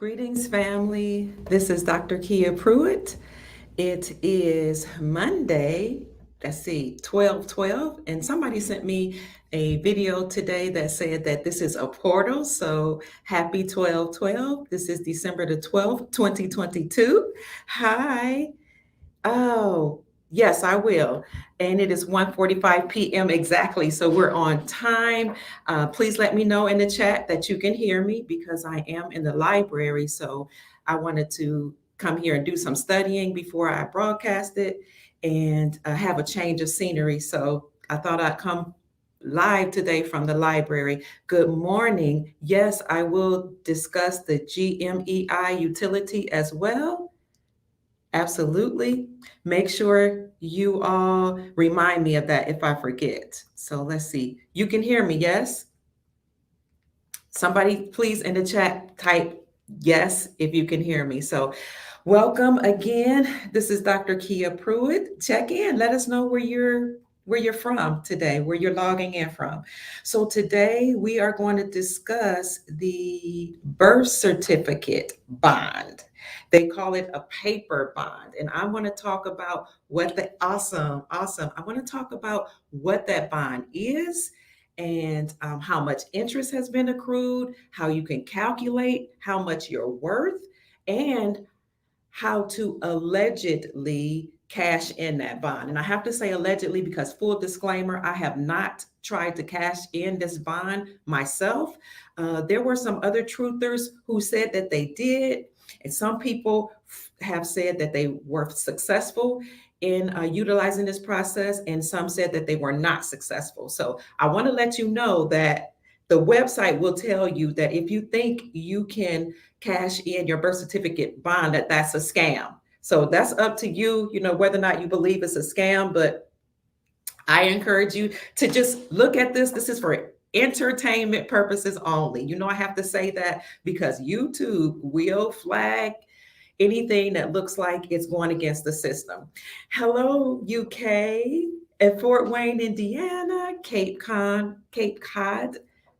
Greetings, family. This is Dr. Kia Pruitt. It is Monday, let's see, 12/12, and somebody sent me a video today that said that this is a portal. So happy 12/12. This is December the 12th, 2022. Hi. Oh, yes, I will. And it is 1:45 p.m. exactly. So we're on time. Please let me know in the chat that you can hear me because I am in the library. So I wanted to come here and do some studying before I broadcast it and have a change of scenery. So I thought I'd come live today from the library. Good morning. Yes, I will discuss the GMEI utility as well. Absolutely. Make sure you all remind me of that if I forget. So let's see. You can hear me, yes? Somebody please in the chat type yes if you can hear me. So welcome again. This is Dr. Kia Pruitt. Check in. Let us know where you're from today, where you're logging in from. So today we are going to discuss the birth certificate bond. They call it a paper bond. And I want to talk about awesome. I want to talk about what that bond is and how much interest has been accrued, how you can calculate how much you're worth, and how to allegedly cash in that bond. And I have to say allegedly because, full disclaimer, I have not tried to cash in this bond myself. There were some other truthers who said that they did, and some people have said that they were successful in utilizing this process, and some said that they were not successful. So I want to let you know that the website will tell you that if you think you can cash in your birth certificate bond, that's a scam. So that's up to you, whether or not you believe it's a scam. But I encourage you to just look at this. This is for entertainment purposes only. I have to say that because YouTube will flag anything that looks like it's going against the system. Hello, UK, at Fort Wayne, Indiana, Cape Cod,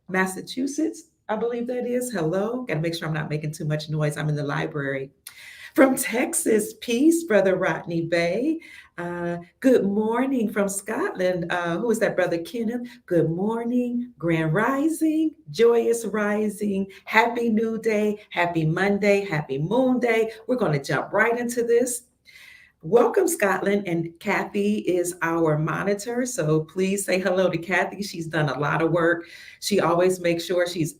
Massachusetts, I believe that is. Hello. Got to make sure I'm not making too much noise. I'm in the library. From Texas, peace, Brother Rodney Bay. Good morning from Scotland. Who is that, Brother Kenneth? Good morning, Grand Rising, Joyous Rising, Happy New Day, Happy Monday, Happy Moon Day. We're going to jump right into this. Welcome, Scotland, and Kathy is our monitor, so please say hello to Kathy. She's done a lot of work. She always makes sure she's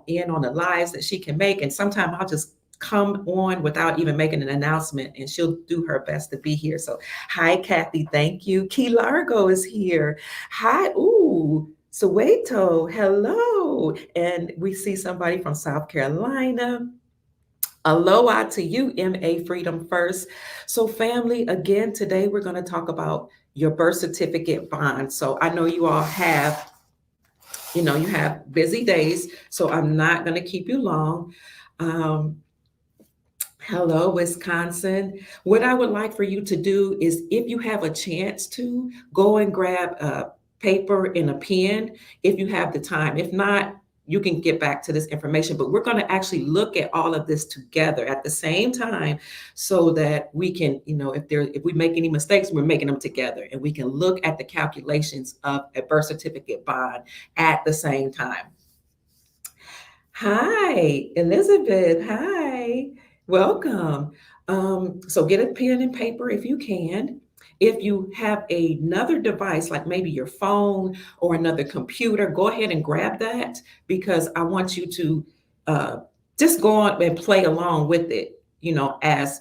in on the lives that she can make, and sometimes I'll just come on without even making an announcement, and she'll do her best to be here. So hi, Kathy, thank you. Key Largo is here. Hi, Soweto, hello. And we see somebody from South Carolina. Aloha to you, MA Freedom First. So family, again, today we're going to talk about your birth certificate bond. So I know you all have, you have busy days, so I'm not going to keep you long. Hello, Wisconsin. What I would like for you to do is, if you have a chance to, go and grab a paper and a pen if you have the time. If not, you can get back to this information, but we're going to actually look at all of this together at the same time so that we can, if we make any mistakes, we're making them together, and we can look at the calculations of a birth certificate bond at the same time. Hi, Elizabeth. Hi. Welcome. So get a pen and paper if you can. If you have another device, like maybe your phone or another computer, go ahead and grab that, because I want you to just go on and play along with it, as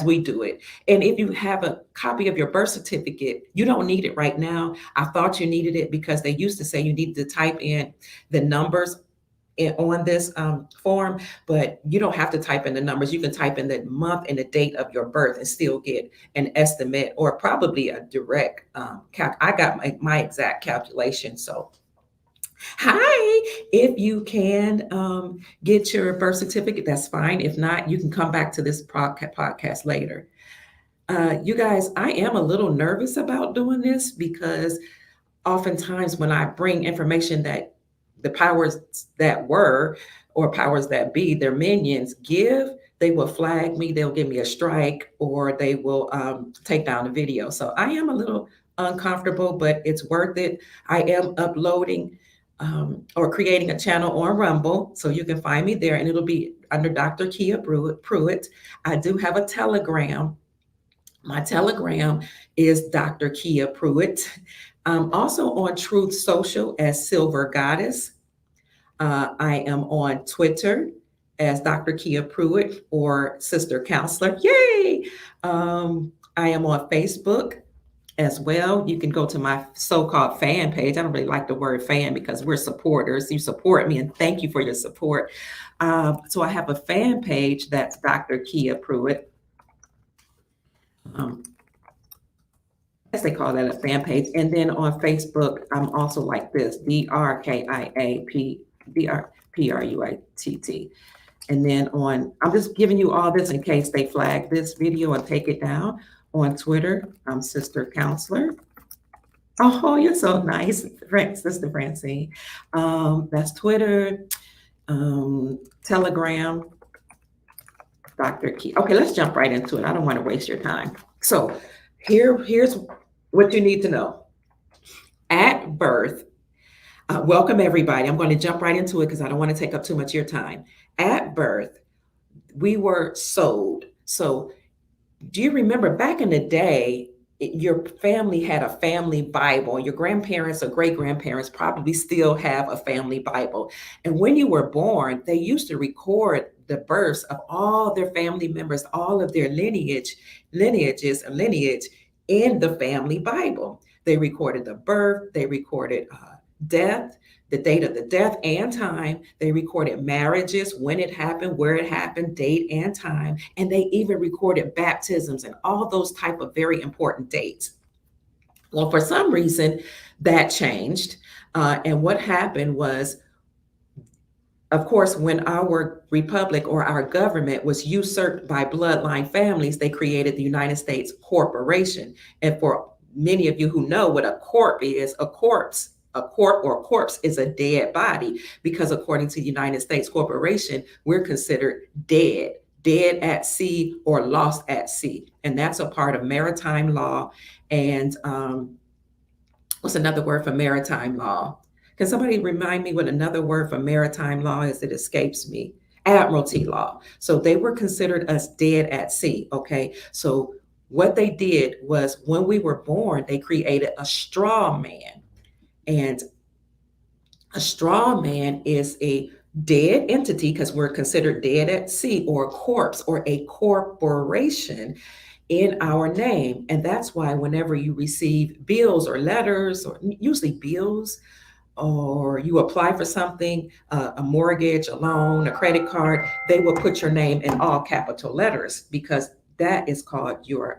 we do it. And if you have a copy of your birth certificate, you don't need it right now. I thought you needed it because they used to say you needed to type in the numbers on this form, but you don't have to type in the numbers. You can type in the month and the date of your birth and still get an estimate, or probably a direct I got my exact calculation. So hi, if you can get your birth certificate, that's fine. If not, you can come back to this podcast later. You guys, I am a little nervous about doing this because oftentimes when I bring information that the powers that were or powers that be, their minions, give, they will flag me, they'll give me a strike, or they will take down the video. So I am a little uncomfortable, but it's worth it. I am uploading or creating a channel on Rumble, so you can find me there, and it'll be under Dr. Kia Pruitt. I do have a Telegram. My Telegram is Dr. Kia Pruitt. I'm also on Truth Social as Silver Goddess. I am on Twitter as Dr. Kia Pruitt or Sister Counselor. Yay! I am on Facebook as well. You can go to my so-called fan page. I don't really like the word fan because we're supporters. You support me, and thank you for your support. So I have a fan page that's Dr. Kia Pruitt. As they call that a fan page. And then on Facebook, I'm also like this, DRKIAPRUITT. And then I'm just giving you all this in case they flag this video and take it down. On Twitter, I'm Sister Counselor. Oh, you're so nice, Sister Francine. That's Twitter, Telegram, Dr. Key. Okay, let's jump right into it. I don't want to waste your time. So here's what you need to know. At birth, welcome everybody. I'm going to jump right into it because I don't want to take up too much of your time. At birth, we were sold. So do you remember back in the day, your family had a family Bible? Your grandparents or great-grandparents probably still have a family Bible. And when you were born, they used to record the births of all their family members, all of their lineage in the family Bible. They recorded the birth, they recorded death, the date of the death and time. They recorded marriages, when it happened, where it happened, date and time. And they even recorded baptisms and all those type of very important dates. Well, for some reason, that changed. And what happened was, of course, when our republic or our government was usurped by bloodline families, they created the United States Corporation. And for many of you who know what a corp is, a corpse is a dead body, because according to the United States Corporation, we're considered dead at sea or lost at sea. And that's a part of maritime law. And what's another word for maritime law? Can somebody remind me what another word for maritime law is? It escapes me. Admiralty law. So they were considered us dead at sea. Okay. So what they did was, when we were born, they created a straw man. And a straw man is a dead entity, because we're considered dead at sea, or a corpse, or a corporation in our name. And that's why whenever you receive bills or letters, or usually bills, or you apply for something, a mortgage, a loan, a credit card, they will put your name in all capital letters, because that is called your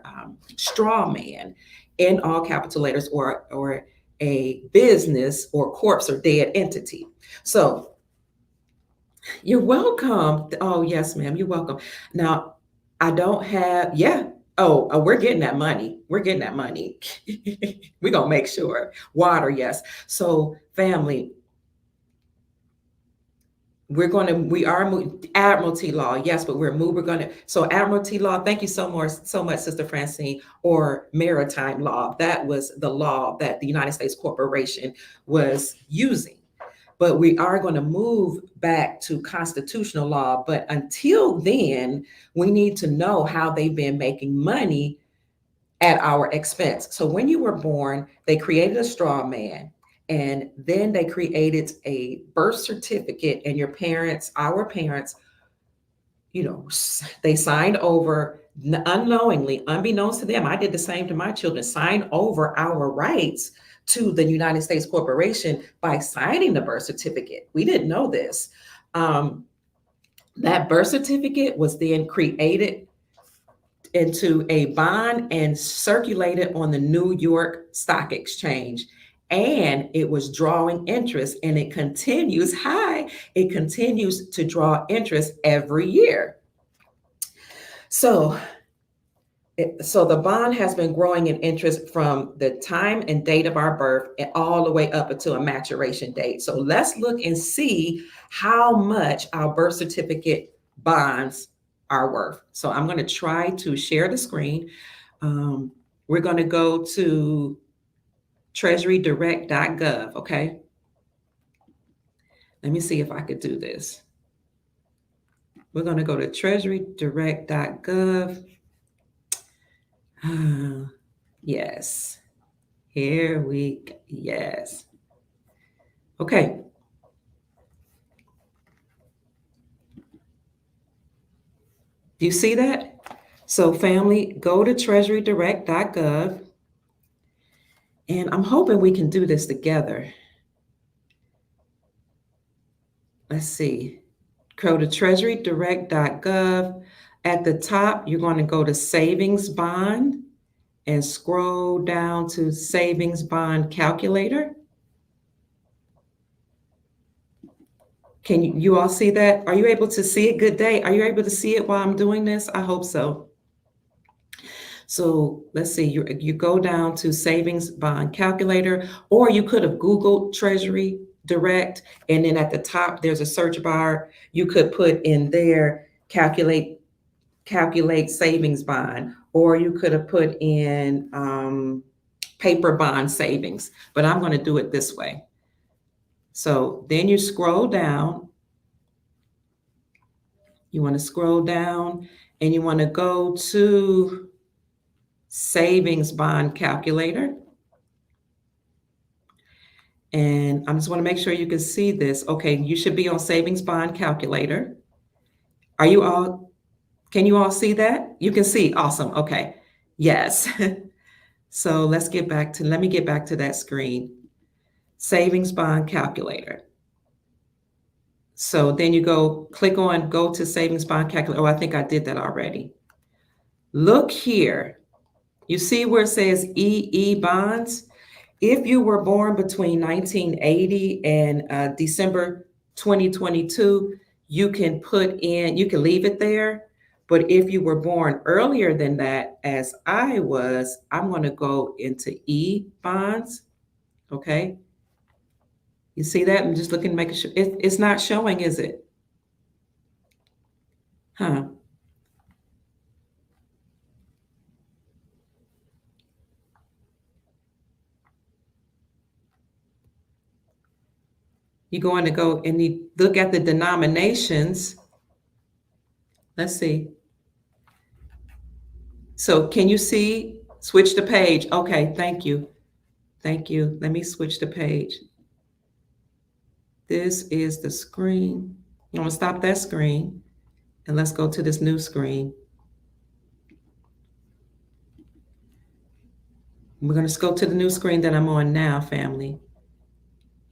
straw man in all capital letters, or a business or corpse or dead entity. So you're welcome. Oh, yes, ma'am, you're welcome. Now, I don't have, we're getting that money. We're getting that money. We're going to make sure. Water, yes. So family, we are Admiralty law, yes, but so Admiralty law, thank you so much, Sister Francine, or maritime law. That was the law that the United States Corporation was using. But we are going to move back to constitutional law. But until then, we need to know how they've been making money at our expense. So when you were born, they created a straw man. And then they created a birth certificate, and our parents, they signed over unknowingly, unbeknownst to them. I did the same to my children, signed over our rights to the United States Corporation by signing the birth certificate. We didn't know this. That birth certificate was then created into a bond and circulated on the New York Stock Exchange. And it was drawing interest, and it continues high. It continues to draw interest every year. So So the bond has been growing in interest from the time and date of our birth and all the way up until a maturation date. So let's look and see how much our birth certificate bonds are worth. So I'm going to try to share the screen. We're going to go to treasurydirect.gov. Okay. Let me see if I could do this. We're going to go to treasurydirect.gov. Yes. Here we go. Yes. Okay. Do you see that? So family, go to treasurydirect.gov, and I'm hoping we can do this together. Let's see. Go to treasurydirect.gov. At the top, you're going to go to savings bond and scroll down to savings bond calculator. Can you all see that? Are you able to see it? Good day. Are you able to see it while I'm doing this? I hope so. So let's see, you go down to savings bond calculator, or you could have Googled Treasury Direct, and then at the top there's a search bar. You could put in there calculate savings bond, or you could have put in paper bond savings. But I'm going to do it this way. So then you scroll down. You want to scroll down, and you want to go to savings bond calculator. And I just want to make sure you can see this. Okay, you should be on savings bond calculator. Are you all, can you all see that? You can see, awesome, okay. Yes. So let me get back to that screen. Savings bond calculator. So then you go to savings bond calculator. Oh, I think I did that already. Look here. You see where it says EE bonds? If you were born between 1980 and December 2022, you can leave it there. But if you were born earlier than that, as I was, I'm going to go into E bonds. Okay. You see that? I'm just looking, making sure it's not showing, is it? Huh. You're going to go and you look at the denominations. Let's see. So can you see? Switch the page. Okay, thank you. Thank you. Let me switch the page. This is the screen. I'm going to stop that screen and let's go to this new screen. We're going to go to the new screen that I'm on now, family.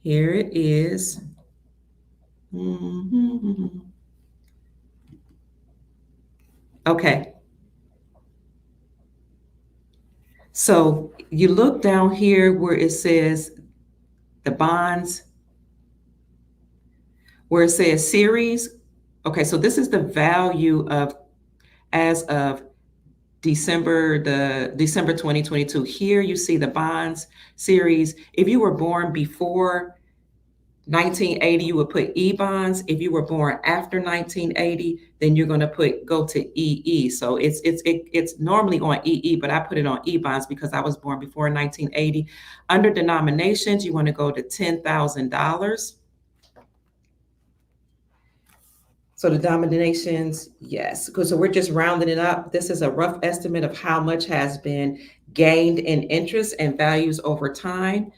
Here it is. Okay. So you look down here where it says the bonds, where it says series. Okay, so this is the value of as of December 2022. Here you see the bonds series. If you were born before 1980, you would put E bonds. If you were born after 1980, then you're going to go to EE. So it's normally on EE, but I put it on E bonds because I was born before 1980. Under denominations, you want to go to $10,000. So the denominations, yes, because so we're just rounding it up. This is a rough estimate of how much has been gained in interest and values over time.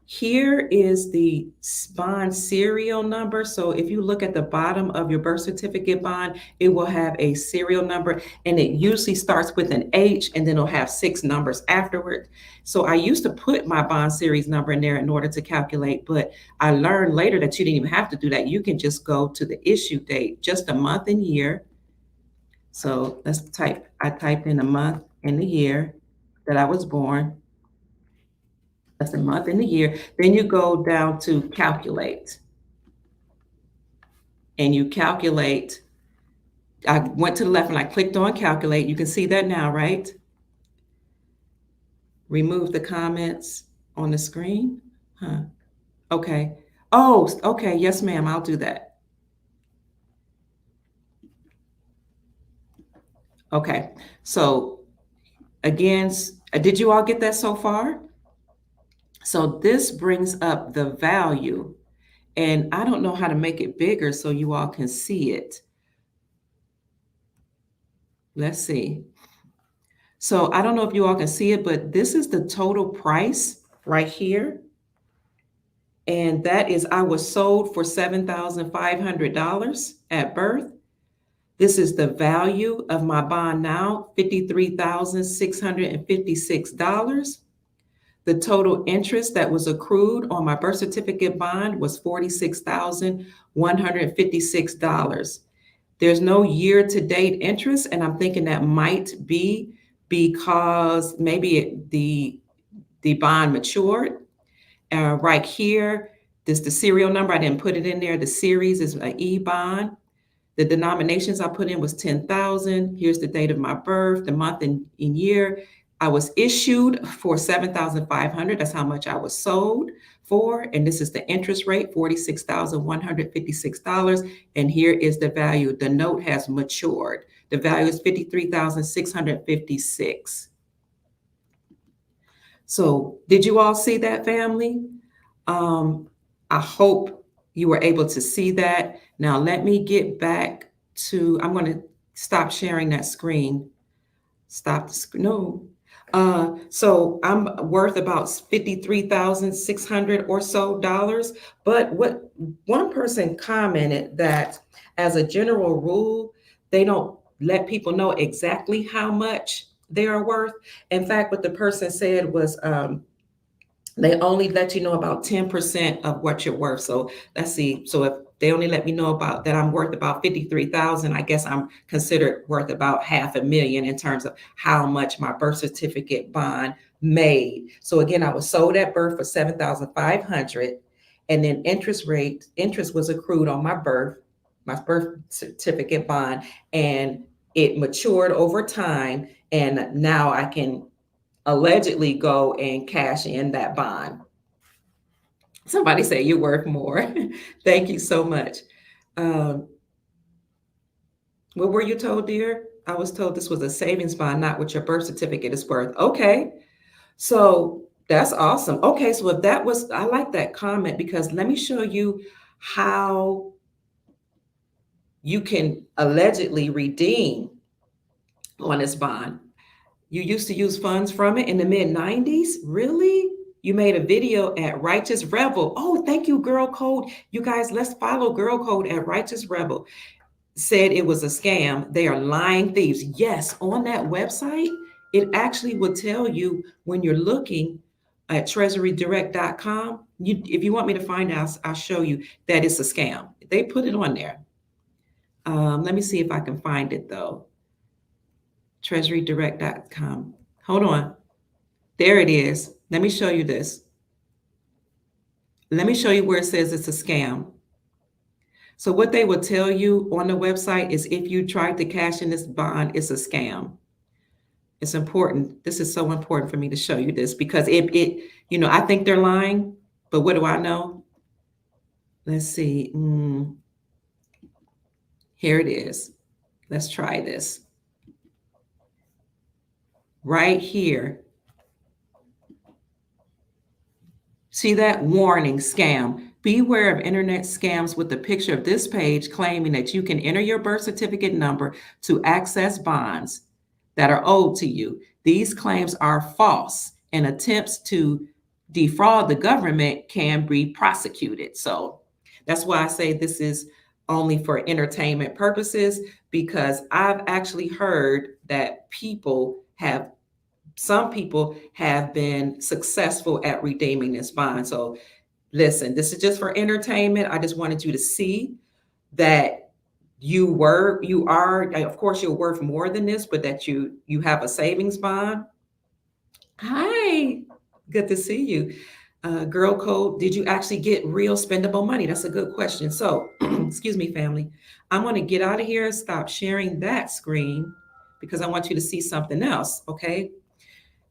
Here is the bond serial number. So if you look at the bottom of your birth certificate bond, it will have a serial number, and it usually starts with an H and then it'll have 6 numbers afterward. So I used to put my bond series number in there in order to calculate, but I learned later that you didn't even have to do that. You can just go to the issue date, just a month and year. So I typed in a month and the year that I was born. That's a month and a year. Then you go down to calculate. And you calculate. I went to the left and I clicked on calculate. You can see that now, right? remove the comments on the screen? Huh. Okay. Oh, okay. Yes, ma'am. I'll do that. Okay. So again, did you all get that so far? So this brings up the value, and I don't know how to make it bigger so you all can see it. Let's see. So I don't know if you all can see it, but this is the total price right here. And that is, I was sold for $7,500 at birth. This is the value of my bond now, $53,656. The total interest that was accrued on my birth certificate bond was $46,156. There's no year-to-date interest, and I'm thinking that might be because maybe the bond matured. Right here, this the serial number. I didn't put it in there. The series is an E bond. The denominations I put in was 10,000. Here's the date of my birth, the month and year. I was issued for 7,500. That's how much I was sold for. And this is the interest rate, $46,156. And here is the value. The note has matured. The value is 53,656. So did you all see that, family? I hope you were able to see that. Now let me get back to, I'm going to stop sharing that screen. Stop the screen. No. So I'm worth about 53,600 or so dollars. But what one person commented that as a general rule, they don't let people know exactly how much they are worth. In fact, what the person said was they only let you know about 10% of what you're worth. So let's see. So if they only let me know about that I'm worth about 53,000, I guess I'm considered worth about $500,000 in terms of how much my birth certificate bond made. So again, I was sold at birth for 7,500, and then interest was accrued on my birth certificate bond, and it matured over time, and now I can allegedly go and cash in that bond. Somebody say you're worth more. Thank you so much. What were you told, dear? I was told this was a savings bond, not what your birth certificate is worth. Okay, so that's awesome. Okay, so if that was, I like that comment because let me show you how you can allegedly redeem on this bond. You used to use funds from it in the mid 90s? Really? You made a video at Righteous Rebel. Oh, thank you, Girl Code. You guys, let's follow Girl Code at Righteous Rebel. Said it was a scam. They are lying thieves. Yes, on that website, it actually will tell you when you're looking at treasurydirect.gov. If you want me to find out, I'll show you that it's a scam. They put it on there. Let me see if I can find it though. treasurydirect.com. Hold on. There it is. Let me show you this. Let me show you where it says it's a scam. So what they will tell you on the website is if you tried to cash in this bond, it's a scam. It's important. This is so important for me to show you this because I think they're lying, but what do I know? Let's see. Here it is. Let's try this. Right here. See that? Warning, scam. Beware of internet scams with the picture of this page claiming that you can enter your birth certificate number to access bonds that are owed to you. These claims are false, and attempts to defraud the government can be prosecuted. So that's why I say this is only for entertainment purposes, because I've actually heard that some people have been successful at redeeming this bond. So listen, this is just for entertainment. I just wanted you to see that you are, of course, you're worth more than this, but that you have a savings bond. Hi, good to see you. Girl Code, did you actually get real spendable money? That's a good question. So, excuse me, family. I'm going to get out of here, stop sharing that screen because I want you to see something else, okay?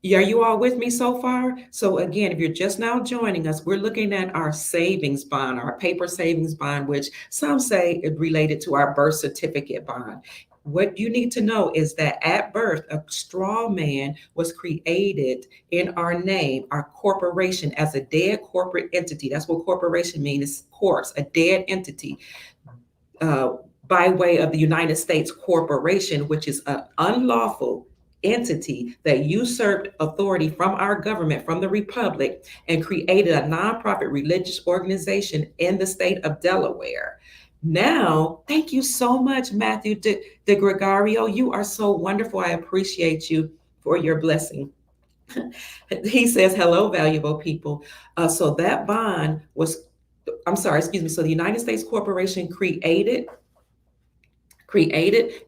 Are you all with me so far? So again, if you're just now joining us, we're looking at our savings bond, our paper savings bond, which some say is related to our birth certificate bond. What you need to know is that at birth, a straw man was created in our name, our corporation, as a dead corporate entity. That's what corporation means, it's corpse, a dead entity. uh, by way of the United States corporation, which is an unlawful entity that usurped authority from our government, from the republic, and created a nonprofit religious organization in the state of Delaware. Now, thank you so much, Matthew De Gregorio. You are so wonderful. I appreciate you for your blessing. He says, hello, valuable people. So that bond was, I'm sorry, excuse me. So the United States Corporation created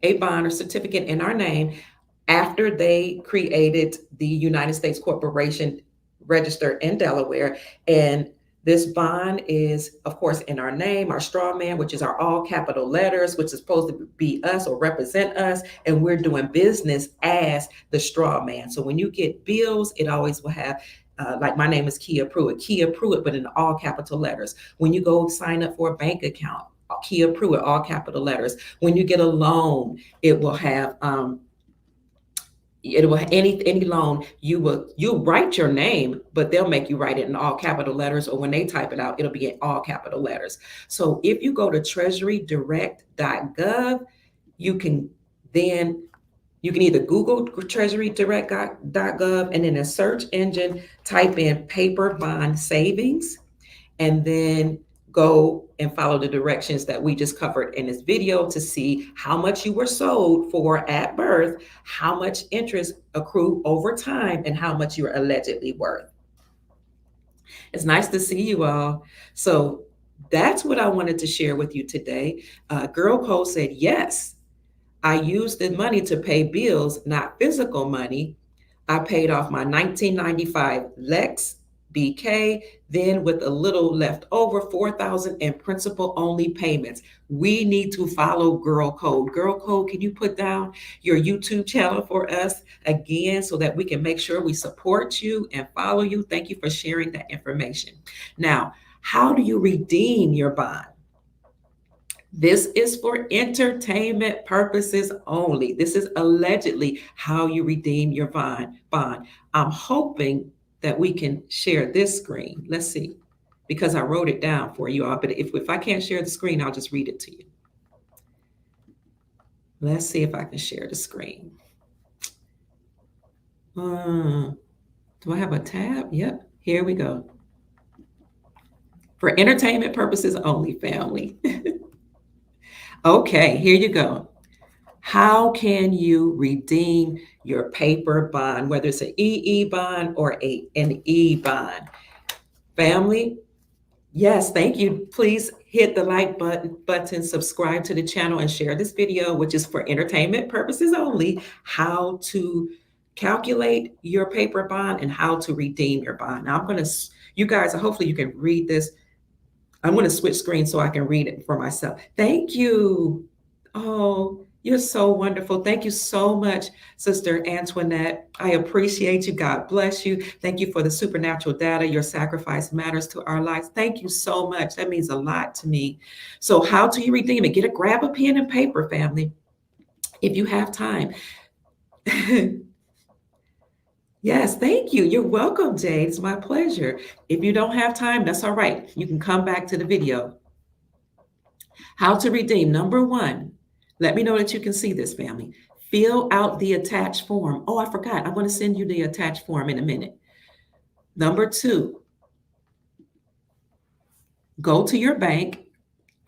a bond or certificate in our name after they created the United States Corporation registered in Delaware. And this bond is, of course, in our name, our straw man, which is our all capital letters, which is supposed to be us or represent us. And we're doing business as the straw man. So when you get bills, it always will have, like my name is Kia Pruitt, but in all capital letters. When you go sign up for a bank account, Kia Pruitt, all capital letters. When you get a loan, it will have any loan, you'll write your name, but they'll make you write it in all capital letters, or when they type it out, it'll be in all capital letters. So if you go to treasurydirect.gov, you can then you can either Google treasurydirect.gov and in a search engine type in paper bond savings, and then go and follow the directions that we just covered in this video to see how much you were sold for at birth, how much interest accrued over time, and how much you're allegedly worth. It's nice to see you all. So that's what I wanted to share with you today. Girl Code said, yes, I used the money to pay bills, not physical money. I paid off my 1995 Lex BK, then with a little left over, 4,000 in principal only payments. We need to follow Girl Code. Girl Code, can you put down your YouTube channel for us again so that we can make sure we support you and follow you? Thank you for sharing that information. Now, how do you redeem your bond? This is for entertainment purposes only. This is allegedly how you redeem your bond. I'm hoping that we can share this screen. Let's see, because I wrote it down for you all. But if I can't share the screen, I'll just read it to you. Let's see if I can share the screen. Do I have a tab? Yep, here we go. For entertainment purposes only, family. Okay, here you go. How can you redeem your paper bond, whether it's an EE bond or an E bond? Family, yes, thank you. Please hit the like button, subscribe to the channel, and share this video, which is for entertainment purposes only, how to calculate your paper bond and how to redeem your bond. Now, you guys, hopefully you can read this. I'm going to switch screens so I can read it for myself. Thank you. Oh, you're so wonderful. Thank you so much, Sister Antoinette. I appreciate you. God bless you. Thank you for the supernatural data. Your sacrifice matters to our lives. Thank you so much. That means a lot to me. So how do you redeem it? Grab a pen and paper, family, if you have time. Yes, thank you. You're welcome, Jade. It's my pleasure. If you don't have time, that's all right. You can come back to the video. How to redeem. Number one, let me know that you can see this, family. Fill out the attached form. Oh, I forgot. I'm going to send you the attached form in a minute. Number two, go to your bank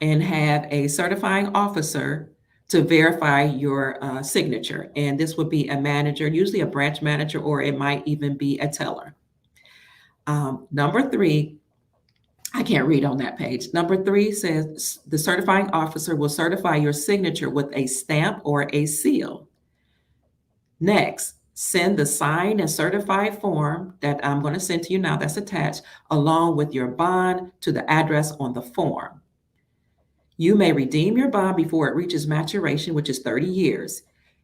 and have a certifying officer to verify your signature. And this would be a manager, usually a branch manager, or it might even be a teller. Number three, I can't read on that page. Number three says the certifying officer will certify your signature with a stamp or a seal. Next, send the signed and certified form that I'm going to send to you now, that's attached, along with your bond to the address on the form. You may redeem your bond before it reaches maturation, which is 30 years.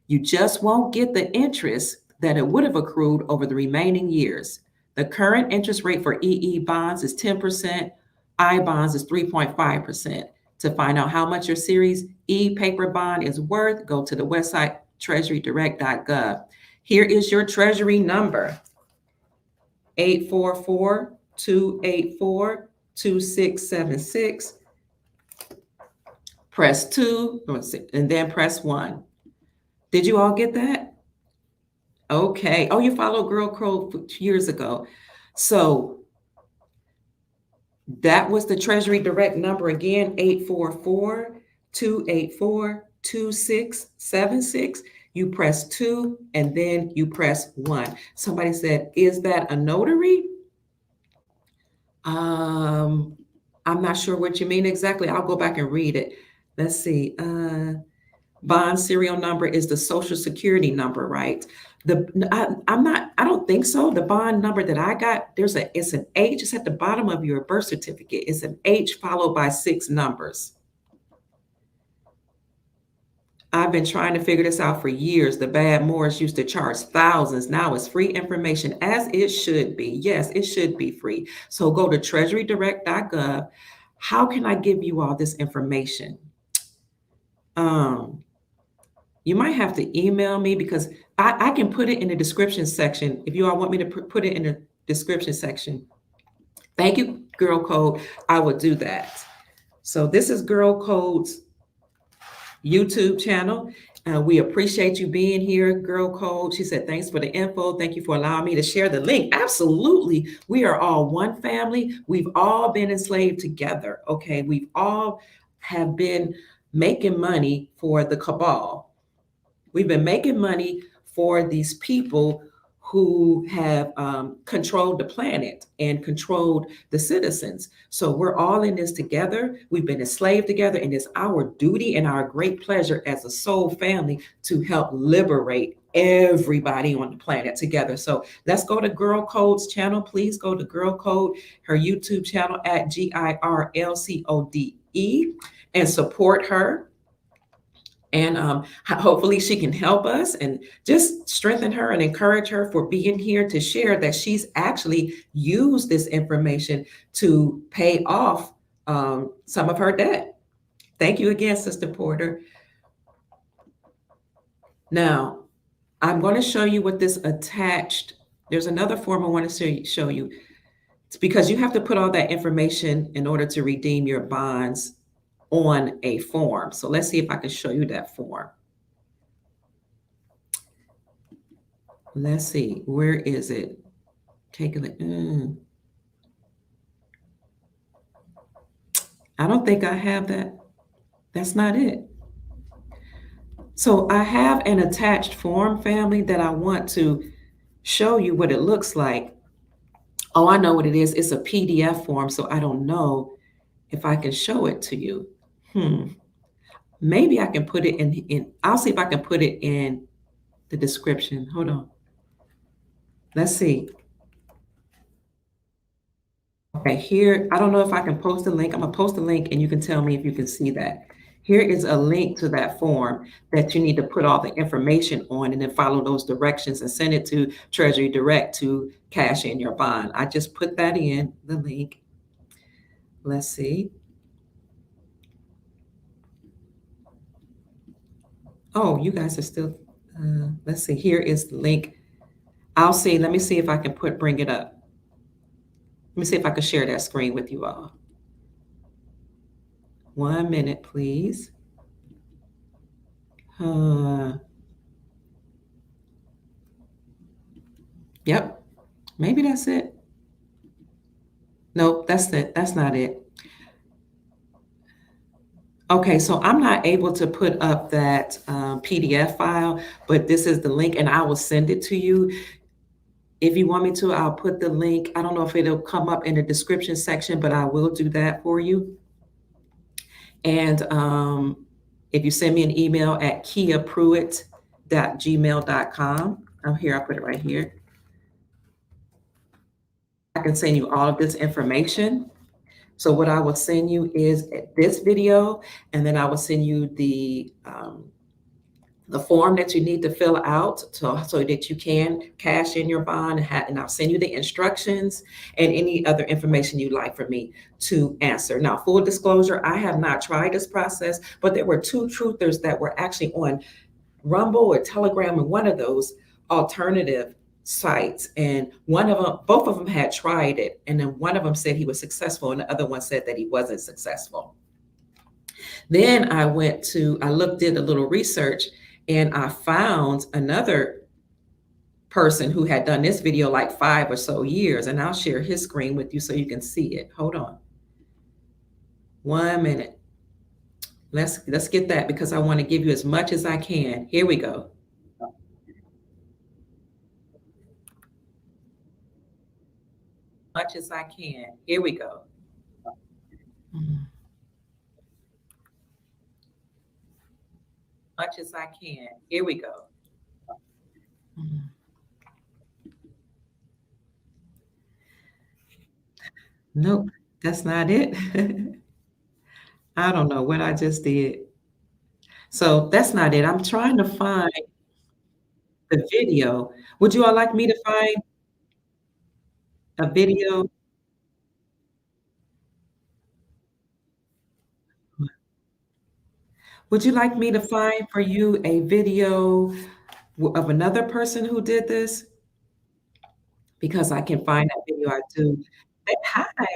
You just won't get the interest that it would have accrued over the remaining years. The current interest rate for EE bonds is 10%, I bonds is 3.5%. To find out how much your Series E paper bond is worth, go to the website treasurydirect.gov. Here is your Treasury number, 844-284-2676. Press 2, and then press 1. Did you all get that? Okay. Oh, you followed Girl Code years ago. So that was the Treasury Direct number again, 844-284-2676. You press 2 and then you press 1. Somebody said, is that a notary? I'm not sure what you mean exactly. I'll go back and read it. Let's see. Bond serial number is the social security number, right? I don't think so. The bond number that I got, it's an H. It's at the bottom of your birth certificate. It's an H followed by 6 numbers. I've been trying to figure this out for years. The bad Moors used to charge thousands. Now it's free information, as it should be. Yes, it should be free. So go to treasurydirect.gov. How can I give you all this information? You might have to email me, because I can put it in the description section. If you all want me to put it in the description section. Thank you, Girl Code. I will do that. So this is Girl Code's YouTube channel. We appreciate you being here, Girl Code. She said, thanks for the info. Thank you for allowing me to share the link. Absolutely. We are all one family. We've all been enslaved together. Okay. We've all have been making money for the cabal. We've been making money for these people who have controlled the planet and controlled the citizens. So we're all in this together. We've been enslaved together, and it's our duty and our great pleasure as a soul family to help liberate everybody on the planet together. So let's go to Girl Code's channel. Please go to Girl Code, her YouTube channel at GIRLCODE, and support her. And hopefully she can help us and just strengthen her and encourage her for being here to share that she's actually used this information to pay off some of her debt. Thank you again, Sister Porter. Now, I'm going to show you what this attached. There's another form I want to show you. It's because you have to put all that information in order to redeem your bonds on a form. So let's see if I can show you that form. Let's see, where is it? Take a look. I don't think I have that. That's not it. So I have an attached form, family, that I want to show you what it looks like. Oh, I know what it is. It's a PDF form, so I don't know if I can show it to you. Maybe I can put it in. I'll see if I can put it in the description. Hold on. Let's see. Okay, here, I don't know if I can post a link. I'm gonna post a link and you can tell me if you can see that. Here is a link to that form that you need to put all the information on, and then follow those directions and send it to Treasury Direct to cash in your bond. I just put that in, the link. Let's see. Oh, you guys are still, let's see, here is the link. I'll see, let me see if I can bring it up. Let me see if I can share that screen with you all. 1 minute, please. Yep, maybe that's it. Nope, that's it. That's not it. Okay, so I'm not able to put up that PDF file, but this is the link, and I will send it to you. If you want me to, I'll put the link. I don't know if it'll come up in the description section, but I will do that for you. And if you send me an email at kiapruitt@gmail.com, I'll put it right here. I can send you all of this information. So what I will send you is this video, and then I will send you the the form that you need to fill out so that you can cash in your bond, and I'll send you the instructions and any other information you'd like for me to answer. Now, full disclosure, I have not tried this process, but there were two truthers that were actually on Rumble or Telegram or one of those alternative sites. And one of them, both of them had tried it. And then one of them said he was successful, and the other one said that he wasn't successful. Then I looked, did a little research, and I found another person who had done this video like 5 or so years. And I'll share his screen with you so you can see it. Hold on 1 minute. Let's get that because I want to give you as much as I can. Here we go. Much as I can. Here we go. Mm. Much as I can. Here we go. Mm. Nope, that's not it. I don't know what I just did. So that's not it. I'm trying to find the video. Would you all like me to find a video? Would you like me to find for you a video of another person who did this? Because I can find that video, I do. Hi,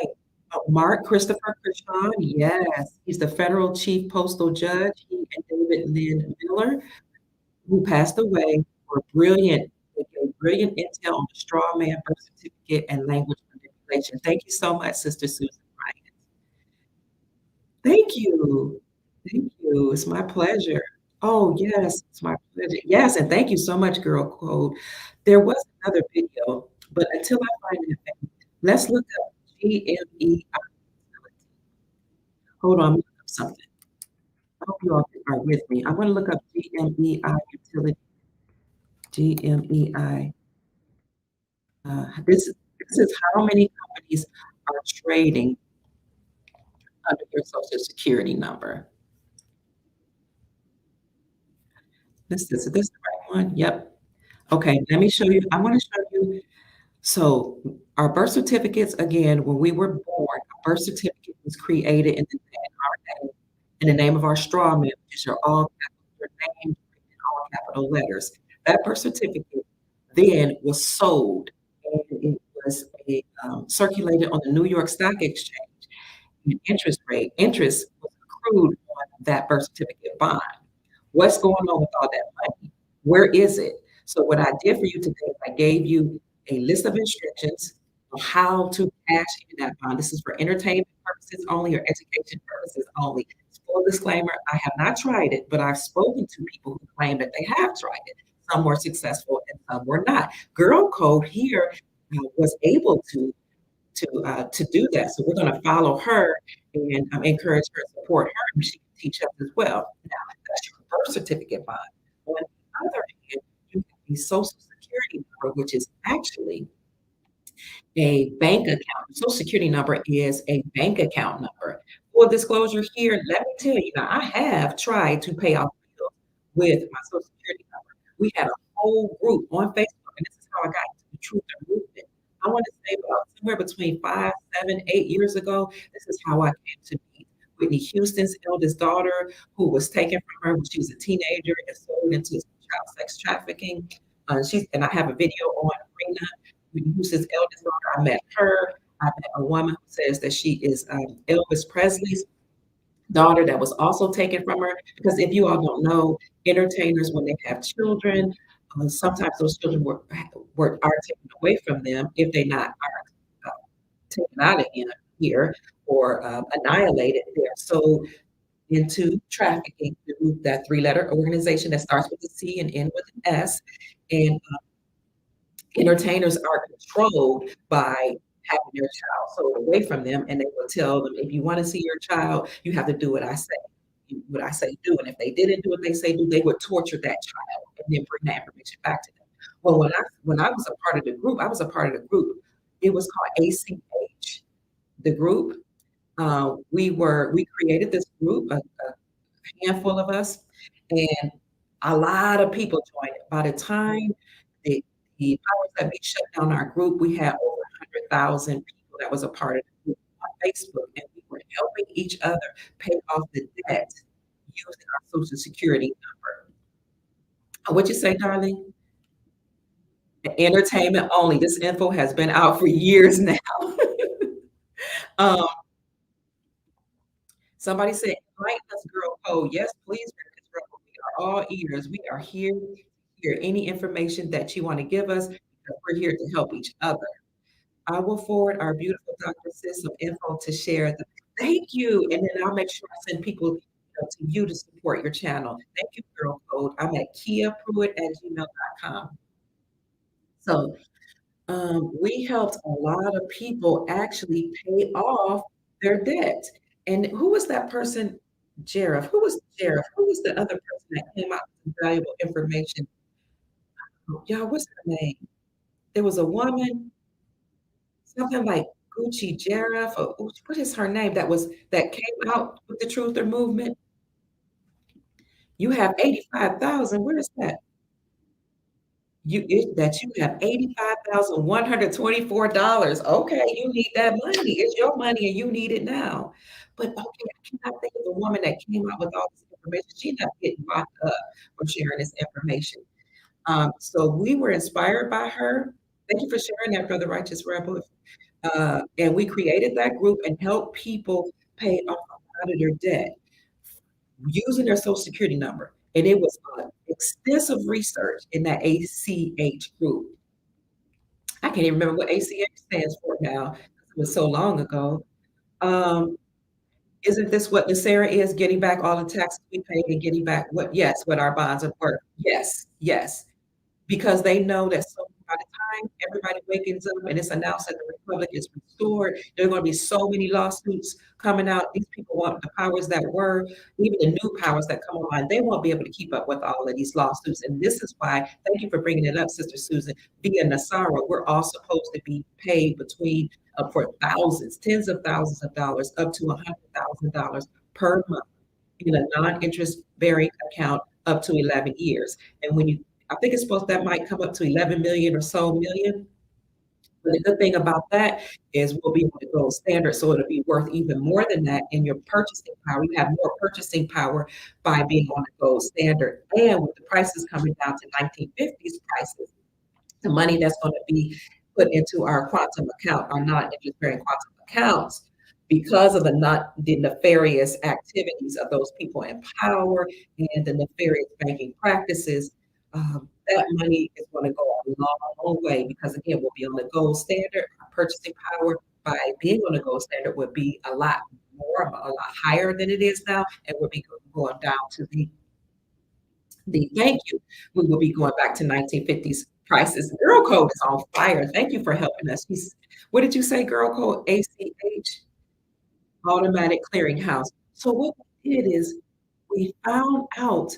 Mark Christopher Krishan, yes, he's the federal chief postal judge, he and David Lynn Miller, who passed away for brilliant they gave brilliant intel on the straw man birth certificate and language manipulation. Thank you so much, Sister Susan Bryant. Thank you. Thank you. It's my pleasure. Oh, yes, it's my pleasure. Yes, and thank you so much, Girl Code. There was another video, but until I find it, let's look up GMEI. Hold on, I'm looking up something. I hope you all are with me. I'm gonna look up GMEI utility, GMEI. This is how many companies are trading under your Social Security number. This the right one? Yep. Okay, let me show you. I wanna show you. So our birth certificates, again, when we were born, our birth certificate was created in the name of our straw man, which is your name in all capital letters. That birth certificate then was sold, and it was circulated on the New York Stock Exchange. And interest was accrued on that birth certificate bond. What's going on with all that money? Where is it? So what I did for you today is I gave you a list of instructions on how to cash in that bond. This is for entertainment purposes only or education purposes only. Full disclaimer, I have not tried it, but I've spoken to people who claim that they have tried it. Some were successful and some were not. Girl Code here was able to do that. So we're going to follow her and encourage her, support her, and she can teach us as well. Now, that's your birth certificate bond. On the other hand, you have the Social Security number, which is actually a bank account. Social Security number is a bank account number. Full disclosure here, let me tell you, now I have tried to pay off bills with my Social Security number. We had a whole group on Facebook, and this is how I got into the truth and movement. I want to say about somewhere between 5, 7, 8 years ago, this is how I came to meet Whitney Houston's eldest daughter, who was taken from her when she was a teenager and sold into child sex trafficking. And I have a video on Rena, Whitney Houston's eldest daughter. I met her. I met a woman who says that she is Elvis Presley's daughter that was also taken from her. Because if you all don't know, entertainers, when they have children, sometimes those children are taken away from them if they not are taken out of here or annihilated. They're sold into trafficking through that three-letter organization that starts with a C and ends with an S. And entertainers are controlled by having their child sold away from them, and they will tell them, if you want to see your child, you have to do what I say. What I say do, and if they didn't do what they say do, they would torture that child and then bring that information back to them. Well, when I was a part of the group, I was a part of the group. It was called ACH, the group. We created this group, a handful of us, and A lot of people joined it. By the time the the powers that be shut down our group, we had over 100,000 people that was a part of the group on Facebook, and we were helping each other pay off the debt using our Social Security number. What'd you say, darling? Entertainment only. This info has been out for years now. Um, Somebody said, "Enlighten us, girl code." Yes, please, America's Rebel. We are all ears. We are here to hear any information that you want to give us because we're here to help each other. I will forward our beautiful Dr. Sis some info to share. Thank you. And then I'll make sure I send people to you to support your channel. Thank you, girl code. I'm at kiapruitt@gmail.com. So we helped a lot of people actually pay off their debt. And who was that person? Jareth. Who was Jareth? Who was the other person that came out with some valuable information? Y'all, what's her name? There was a woman, something like Gucci Jareth, or what is her name? That came out with the Truther movement. You have 85,000. Where is that? You have $85,124. Okay, you need that money. It's your money and you need it now. But okay, I cannot think of the woman that came out with all this information. She ended up getting locked up for sharing this information. So we were inspired by her. Thank you for sharing that, Brother Righteous Rebel. And we created that group and helped people pay off a lot of their debt using their social security number. And it was extensive research in that ACH group. I can't even remember what ACH stands for now. It was so long ago. Um, isn't this what the Sarah is getting back all the taxes we paid and getting back what? Yes, what our bonds are worth. Yes, yes. Because they know that so by the time everybody wakens up and it's announced that the republic is restored, there are going to be so many lawsuits coming out. These people want the powers that were, even the new powers that come online, they won't be able to keep up with all of these lawsuits. And this is why, thank you for bringing it up, Sister Susan, via NASARA, we're all supposed to be paid between for thousands, tens of thousands of dollars, up to $100,000 per month in a non-interest bearing account up to 11 years. And when you I think it's supposed that might come up to 11 million or so million. But the good thing about that is we'll be able to go standard, so it'll be worth even more than that in your purchasing power. You have more purchasing power by being on the gold standard. And with the prices coming down to 1950s prices, the money that's going to be put into our quantum account, our non-interest bearing quantum accounts, because of the nefarious activities of those people in power and the nefarious banking practices, that money is going to go a long way because again, we'll be on the gold standard. Our purchasing power by being on the gold standard would be a lot more, a lot higher than it is now, and we'll be going down to the thank you. We will be going back to 1950s prices. Girl Code is on fire. Thank you for helping us. What did you say, Girl Code? ACH, Automatic Clearinghouse. So what we did is we found out,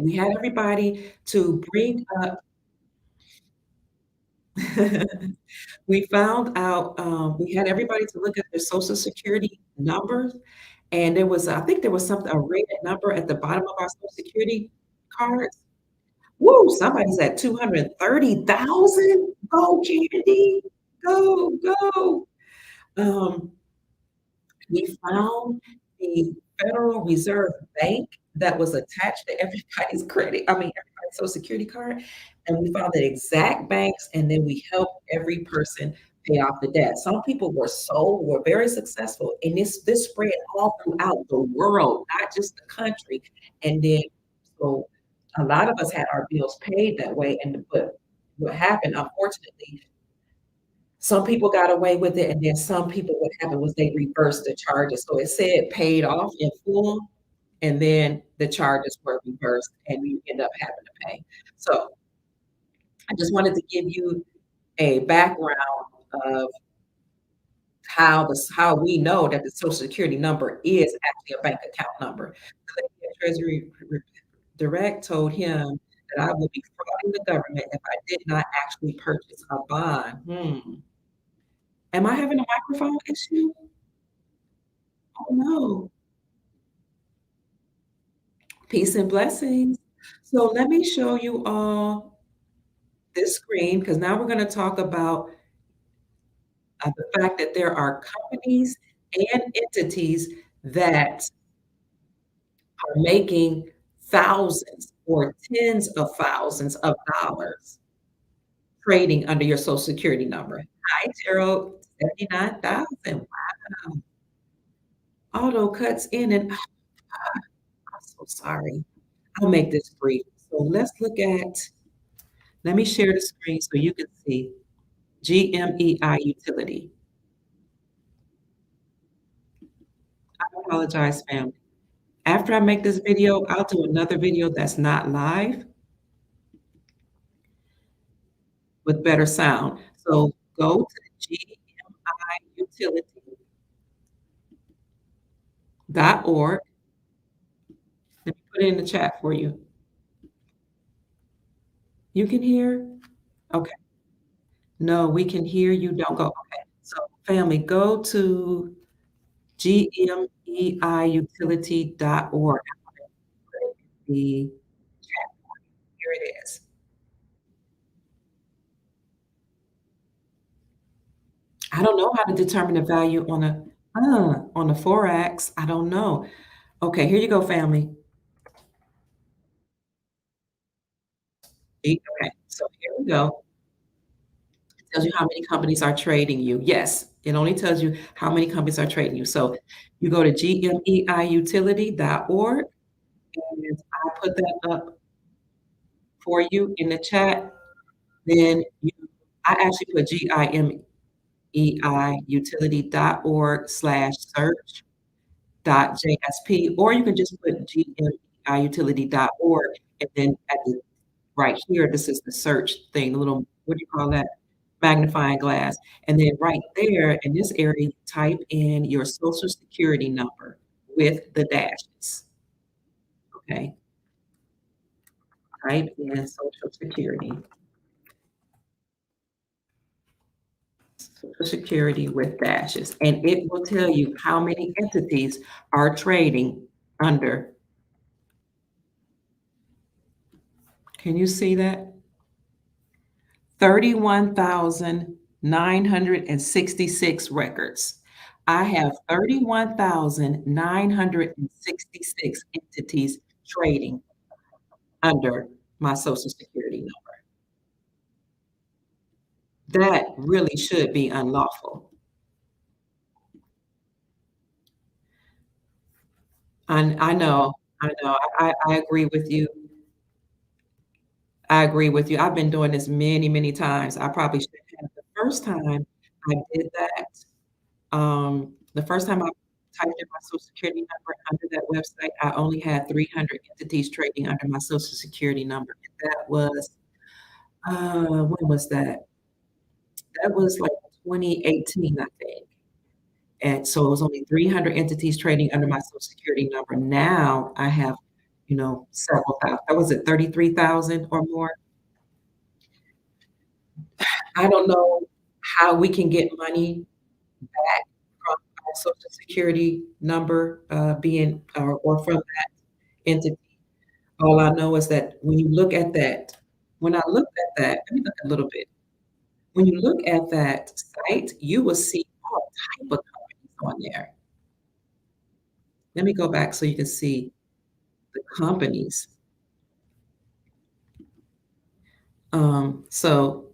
we had everybody to bring up, we found out, we had everybody to look at their social security numbers. And there was, I think there was something, a rated number at the bottom of our social security cards. Woo, somebody's at 230,000. Go, Candy. Go, go. Um, we found the Federal Reserve Bank that was attached to everybody's credit, I mean, everybody's social security card. And we found the exact banks, and then we helped every person pay off the debt. Some people were very successful, and this spread all throughout the world, not just the country. And then so a lot of us had our bills paid that way. And but what happened, unfortunately, some people got away with it, and then some people, what happened was they reversed the charges. So it said paid off in full, and then the charges were reversed, and you end up having to pay. So I just wanted to give you a background of how we know that the Social Security number is actually a bank account number. Treasury Direct told him that I would be frauding the government if I did not actually purchase a bond. Am I having a microphone issue? Oh no. Peace and blessings. So let me show you all this screen because now we're going to talk about the fact that there are companies and entities that are making thousands or tens of thousands of dollars trading under your Social Security number. Hi, Gerald. 79,000. Wow. Auto cuts in and I'm so sorry. I'll make this brief. So let's look at, let me share the screen so you can see GMEI utility. I apologize, family. After I make this video, I'll do another video that's not live with better sound. So go to gmutility.org. Let me put it in the chat for you. You can hear? Okay. No, we can hear you. Don't go. Okay. So family, go to gmeiutility.org. The Here it is. I don't know how to determine the value on a forex. I don't know. Okay, here you go, family. Okay, so here we go. It tells you how many companies are trading you. Yes, it only tells you how many companies are trading you. So you go to gmeiutility.org, and I put that up for you in the chat. Then I actually put gimeiutility.org/search.jsp, or you can just put gmeiutility.org, and then at the right here, this is the search thing, the little, what do you call that? Magnifying glass. And then right there in this area, you type in your Social Security number with the dashes. Okay. Type in Social Security. Social Security with dashes. And it will tell you how many entities are trading under. Can you see that? 31,966 records. I have 31,966 entities trading under my Social Security number. That really should be unlawful. I know, I know. I agree with you. I agree with you. I've been doing this many, many times. I probably should have. The first time I did that, the first time I typed in my Social Security number under that website, I only had 300 entities trading under my Social Security number. And that was, when was that? That was like 2018, I think. And so it was only 300 entities trading under my Social Security number. Now I have, several thousand. Was it 33,000 or more? I don't know how we can get money back from our Social Security number, being or from that entity. All I know is that when you look at that, when I looked at that, let me look a little bit. When you look at that site, you will see all type of companies on there. Let me go back so you can see the companies. So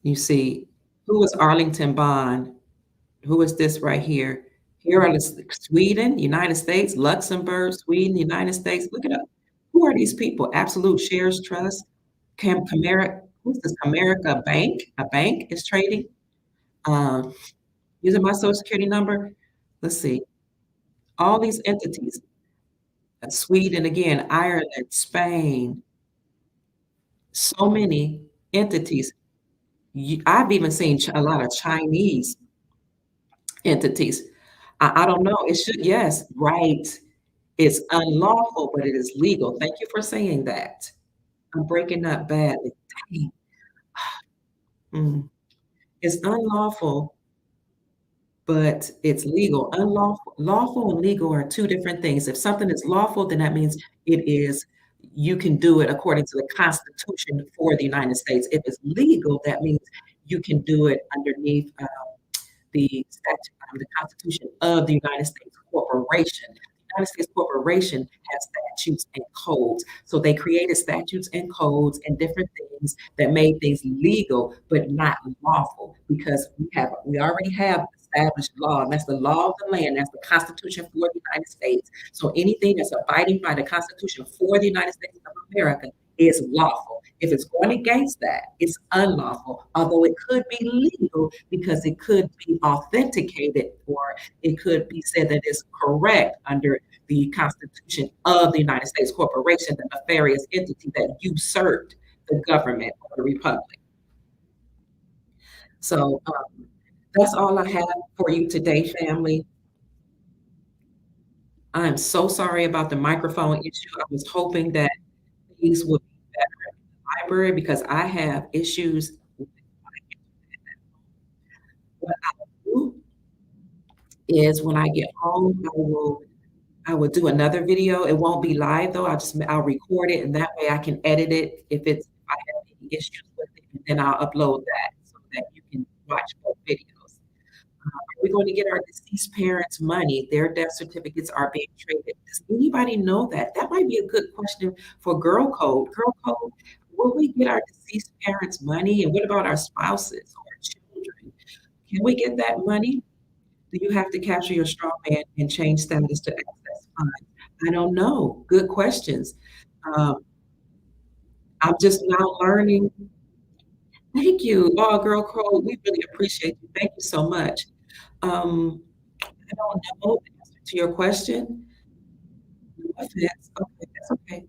you see, who is Arlington Bond? Who is this right here? Here are the Sweden, United States, Luxembourg, Sweden, United States. Look it up. Who are these people? Absolute Shares Trust, Camara. Who's this? Comerica Bank. A bank is trading. Um, Using my Social Security number. Let's see. All these entities. Sweden again, Ireland, Spain. So many entities. I've even seen a lot of Chinese entities. I don't know. It should, yes, right. It's unlawful, but it is legal. Thank you for saying that. I'm breaking up badly. Dang. Mm. It's unlawful. but it's legal. Lawful and legal are two different things. If something is lawful, then that means it is you can do it according to the Constitution for the United States. If it's legal, that means you can do it underneath the Constitution of the United States Corporation. The United States Corporation has statutes and codes. So they created statutes and codes and different things that made things legal but not lawful because we already have established law, and that's the law of the land, that's the Constitution for the United States. So anything that's abiding by the Constitution for the United States of America is lawful. If it's going against that, it's unlawful, although it could be legal because it could be authenticated or it could be said that it's correct under the Constitution of the United States Corporation, the nefarious entity that usurped the government of the Republic. So that's all I have for you today, family. I'm so sorry about the microphone issue. I was hoping that these would be better in the library because I have issues with what I do is when I get home, I will do another video. It won't be live though. I'll record it and that way I can edit it if I have any issues with it, and then I'll upload that so that you can watch both videos. We're going to get our deceased parents' money. Their death certificates are being traded. Does anybody know that? That might be a good question for Girl Code. Girl Code, will we get our deceased parents' money? And what about our spouses or our children? Can we get that money? Do you have to capture your straw man and change status to access funds? I don't know. Good questions. Um, I'm just now learning. Thank you. Oh, Girl Code, we really appreciate you. Thank you so much. Um, I don't know the answer to your question. No offense. Okay, that's okay. I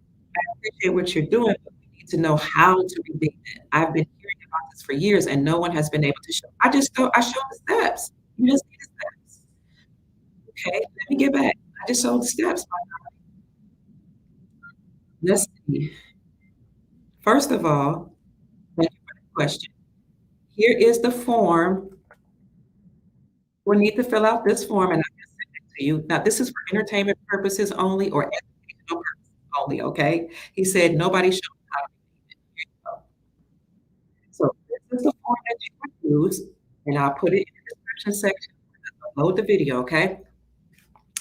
appreciate what you're doing, but we need to know how to redeem it. I've been hearing about this for years, and no one has been able to show. I showed the steps. You just need the steps. Okay, let me get back. I just showed the steps. Let's see. First of all, thank you for the question. Here is the form. We'll need to fill out this form, and I can send it to you. Now, this is for entertainment purposes only or educational purposes only, okay? He said nobody showed how to redeem it. Here you go. So this is the form that you would use, and I'll put it in the description section. Load the video, okay?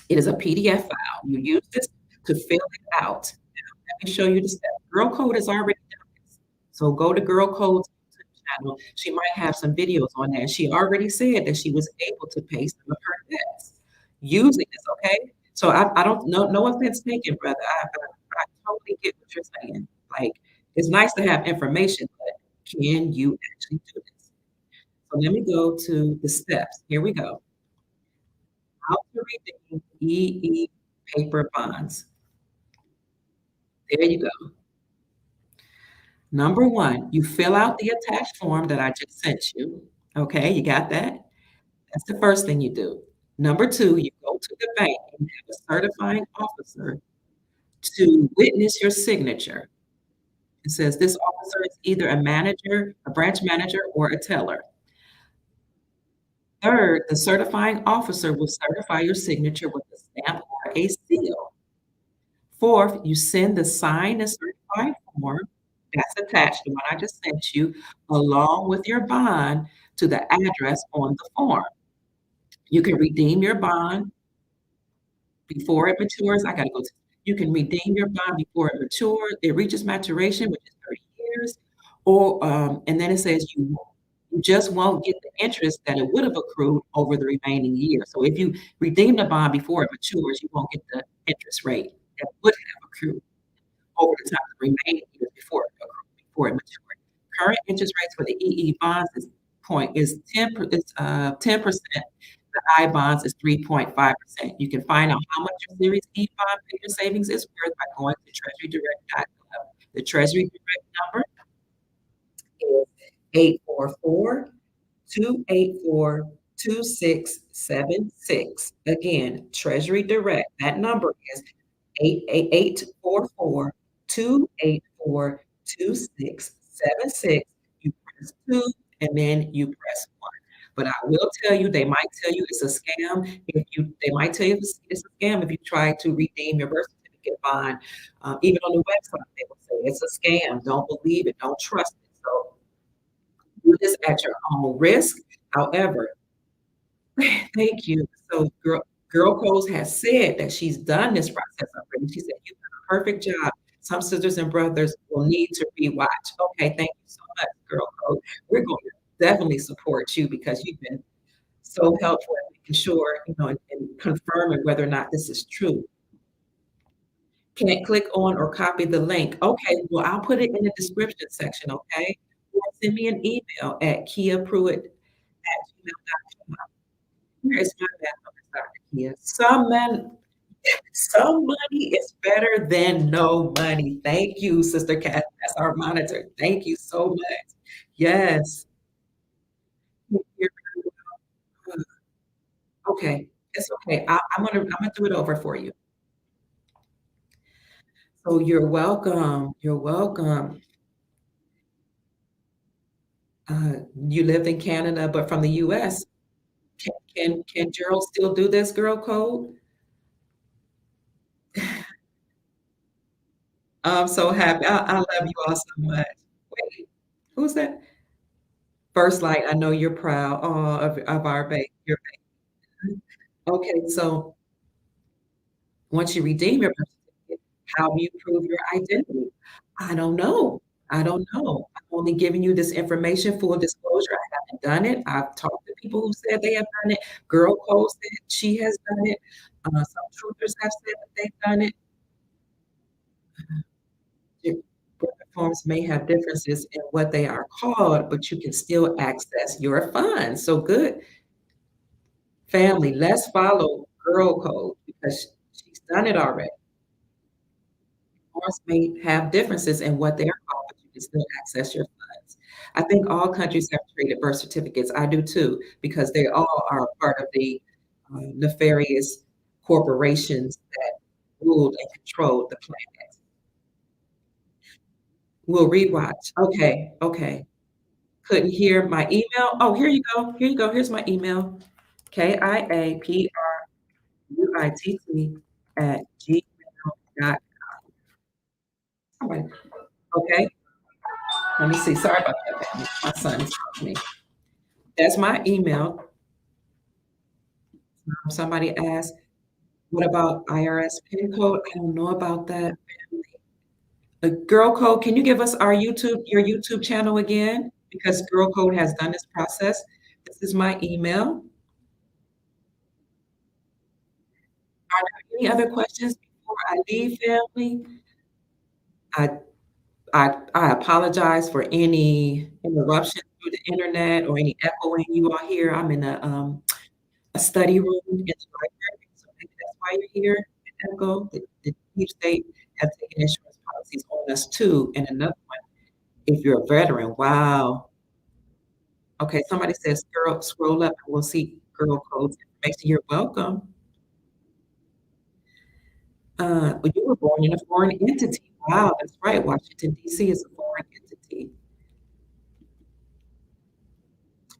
It is a PDF file. You use this to fill it out. Now, let me show you the steps. Girl Code has already done this. So go to Girl Code's YouTube channel. She might have some videos on there. She already said that she was able to pay some of her debts using this, okay? So I don't know, no offense taken, brother. I totally get what you're saying. Like, it's nice to have information, but can you actually do this? So let me go to the steps. Here we go. How to redeem EE paper bonds. There you go. Number one, you fill out the attached form that I just sent you. Okay, you got that? That's the first thing you do. Number two, you go to the bank and have a certifying officer to witness your signature. It says this officer is either a manager, a branch manager, or a teller. Third, the certifying officer will certify your signature with a stamp or a seal. Fourth, you send the signed and certified form that's attached, the one I just sent you, along with your bond to the address on the form. You can redeem your bond before it matures. I gotta go. You can redeem your bond before it matures. It reaches maturation, which is 30 years, or and then it says you just won't get the interest that it would have accrued over the remaining year. So if you redeem the bond before it matures, you won't get the interest rate that would have accrued over the time the remaining years before it matured. Current interest rates for the EE bonds is 10%. The I bonds is 3.5%. You can find out how much your Series E bond paper savings is worth by going to treasurydirect.gov. The Treasury Direct number is 844-284-2676. Again, Treasury Direct, that number is 844-284-2676. You press 2 and then you press 1. But I will tell you, they might tell you it's a scam if you they might tell you it's a scam if you try to redeem your birth certificate bond. Even on the website, they will say it's a scam. Don't believe it. Don't trust it. So do this at your own risk. However, thank you. So Girl Codes has said that she's done this process already. She said, "You've done a perfect job. Some sisters and brothers will need to rewatch." Okay, thank you so much, Girl Code. We're going to definitely support you because you've been so helpful in making sure, and confirming whether or not this is true. Can't click on or copy the link. Okay, well, I'll put it in the description section, okay? Or send me an email at kiapruitt@gmail.com. Here is my bad number, Dr. Kia. Some money is better than no money. Thank you, Sister Cat. That's our monitor. Thank you so much. Yes. You're okay. It's okay. I'm gonna do it over for you. So you're welcome. You're welcome. You lived in Canada, but from the US. Can Gerald still do this girl code? I'm so happy. I love you all so much. Wait, who's that? First Light, I know you're proud, of our baby, your baby. Okay, so once you redeem your birth certificate, how do you prove your identity? I don't know. I don't know. I'm only giving you this information, full disclosure. I haven't done it. I've talked to people who said they have done it. Girl Code said she has done it. Some truthers have said that they've done it. Your birth forms may have differences in what they are called, but you can still access your funds. So good family, let's follow Girl Code because she's done it already. Forms may have differences in what they are called, but you can still access your funds. I think all countries have traded birth certificates. I do too, because they all are a part of the nefarious corporations that ruled and controlled the planet. We'll rewatch. Okay, okay. Couldn't hear my email. Oh, here you go. Here you go. Here's my email. KIAPRUITT at gmail.com. Okay. Let me see. Sorry about that, family. My son is calling me. That's my email. Somebody asked, what about IRS PIN code? I don't know about that. Girl Code, can you give us your YouTube channel again? Because Girl Code has done this process. This is my email. Are there any other questions before I leave, family? I I apologize for any interruption through the internet or any echoing you all hear. I'm in a study room in the library, so maybe that's why you're here, an echo. The deep state has taken insurance policies on us too. And another one, if you're a veteran, wow. Okay, somebody says, "Girl, scroll up and we'll see Girl Code's information." You're welcome. But you were born in a foreign entity. Wow, that's right. Washington, D.C. is a foreign entity.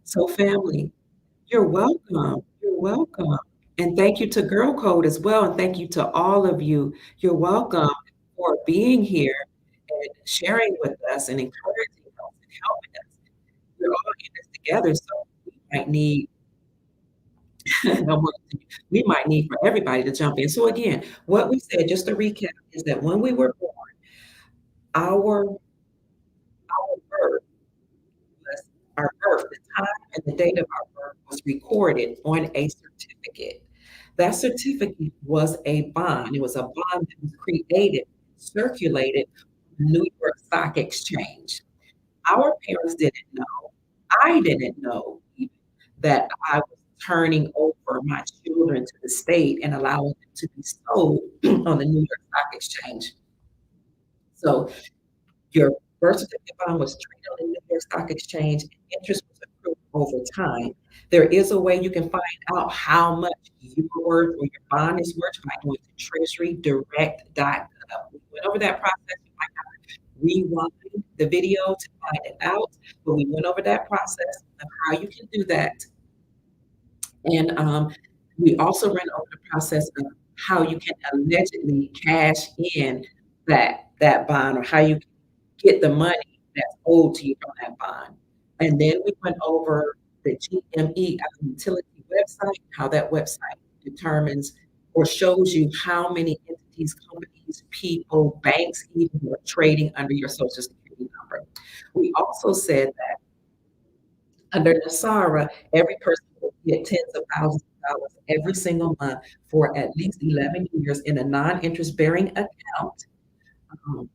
So family, you're welcome. You're welcome. And thank you to Girl Code as well. And thank you to all of you. You're welcome for being here and sharing with us and encouraging us and helping us. We're all in this together, so we might need no more. We might need for everybody to jump in. So again, what we said, just to recap, is that when we were born, our birth our birth, the time and the date of our birth was recorded on a certificate. That certificate was a bond. It was a bond that was created, circulated on the New York Stock Exchange. Our parents didn't know. I didn't know even that I was turning over my children to the state and allowing them to be sold on the New York Stock Exchange. So your birth certificate bond was traded on the New York Stock Exchange, and interest was accrued over time. There is a way you can find out how much you're worth or your bond is worth by going to treasurydirect.gov. We went over that process. You might have to rewind the video to find it out, but we went over that process of how you can do that. And we also ran over the process of how you can allegedly cash in that bond, or how you get the money that's owed to you from that bond. And then we went over the GME utility website, how that website determines or shows you how many entities, companies, people, banks even are trading under your social security number. We also said that under NASARA, every person will get tens of thousands of dollars every single month for at least 11 years in a non-interest bearing account. Um,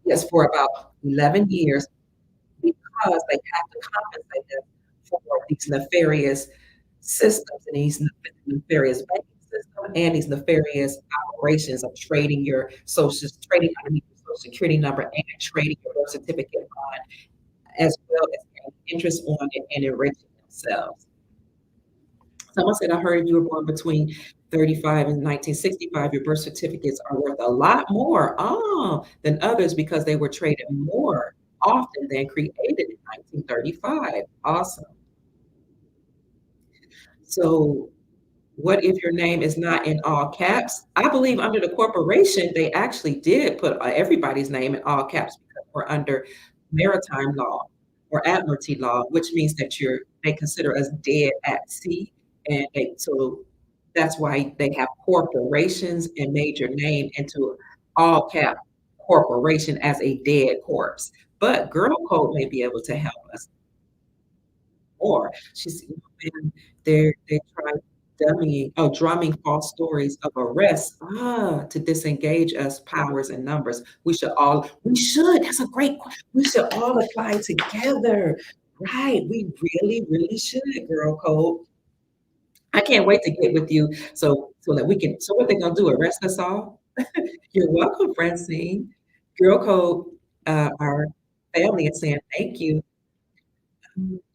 yes, for about 11 years, because they have to compensate them for these nefarious systems and these nefarious banking systems and these nefarious operations of trading underneath your social security number and trading your birth certificate on, as well as paying interest on it and enriching themselves. Someone said, I heard you were born between 35 and 1965. Your birth certificates are worth a lot more than others because they were traded more often than created in 1935. Awesome. So what if your name is not in all caps? I believe under the corporation, they actually did put everybody's name in all caps because we're under maritime law or admiralty law, which means that they consider us dead at sea. And so that's why they have corporations and made your name into all cap corporation as a dead corpse. But Girl Code may be able to help us more. She's, when they try drumming false stories of arrest, to disengage us powers and numbers. That's a great, we should all apply together. Right, we really, really should, Girl Code. I can't wait to get with you so that we can, so what they're gonna do, arrest us all? You're welcome, Francine. Girl Code, our family is saying thank you.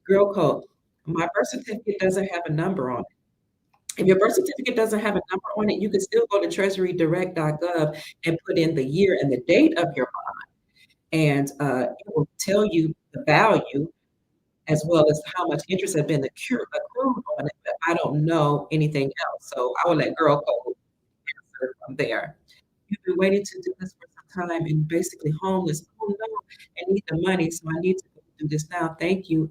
Girl Code, my birth certificate doesn't have a number on it. If your birth certificate doesn't have a number on it, you can still go to treasurydirect.gov and put in the year and the date of your bond, and it will tell you the value as well as how much interest has been accrued on it. But I don't know anything else, so I will let Girl Code answer from there. You've been waiting to do this for some time and basically homeless. Oh no, I need the money, so I need to do this now. Thank you.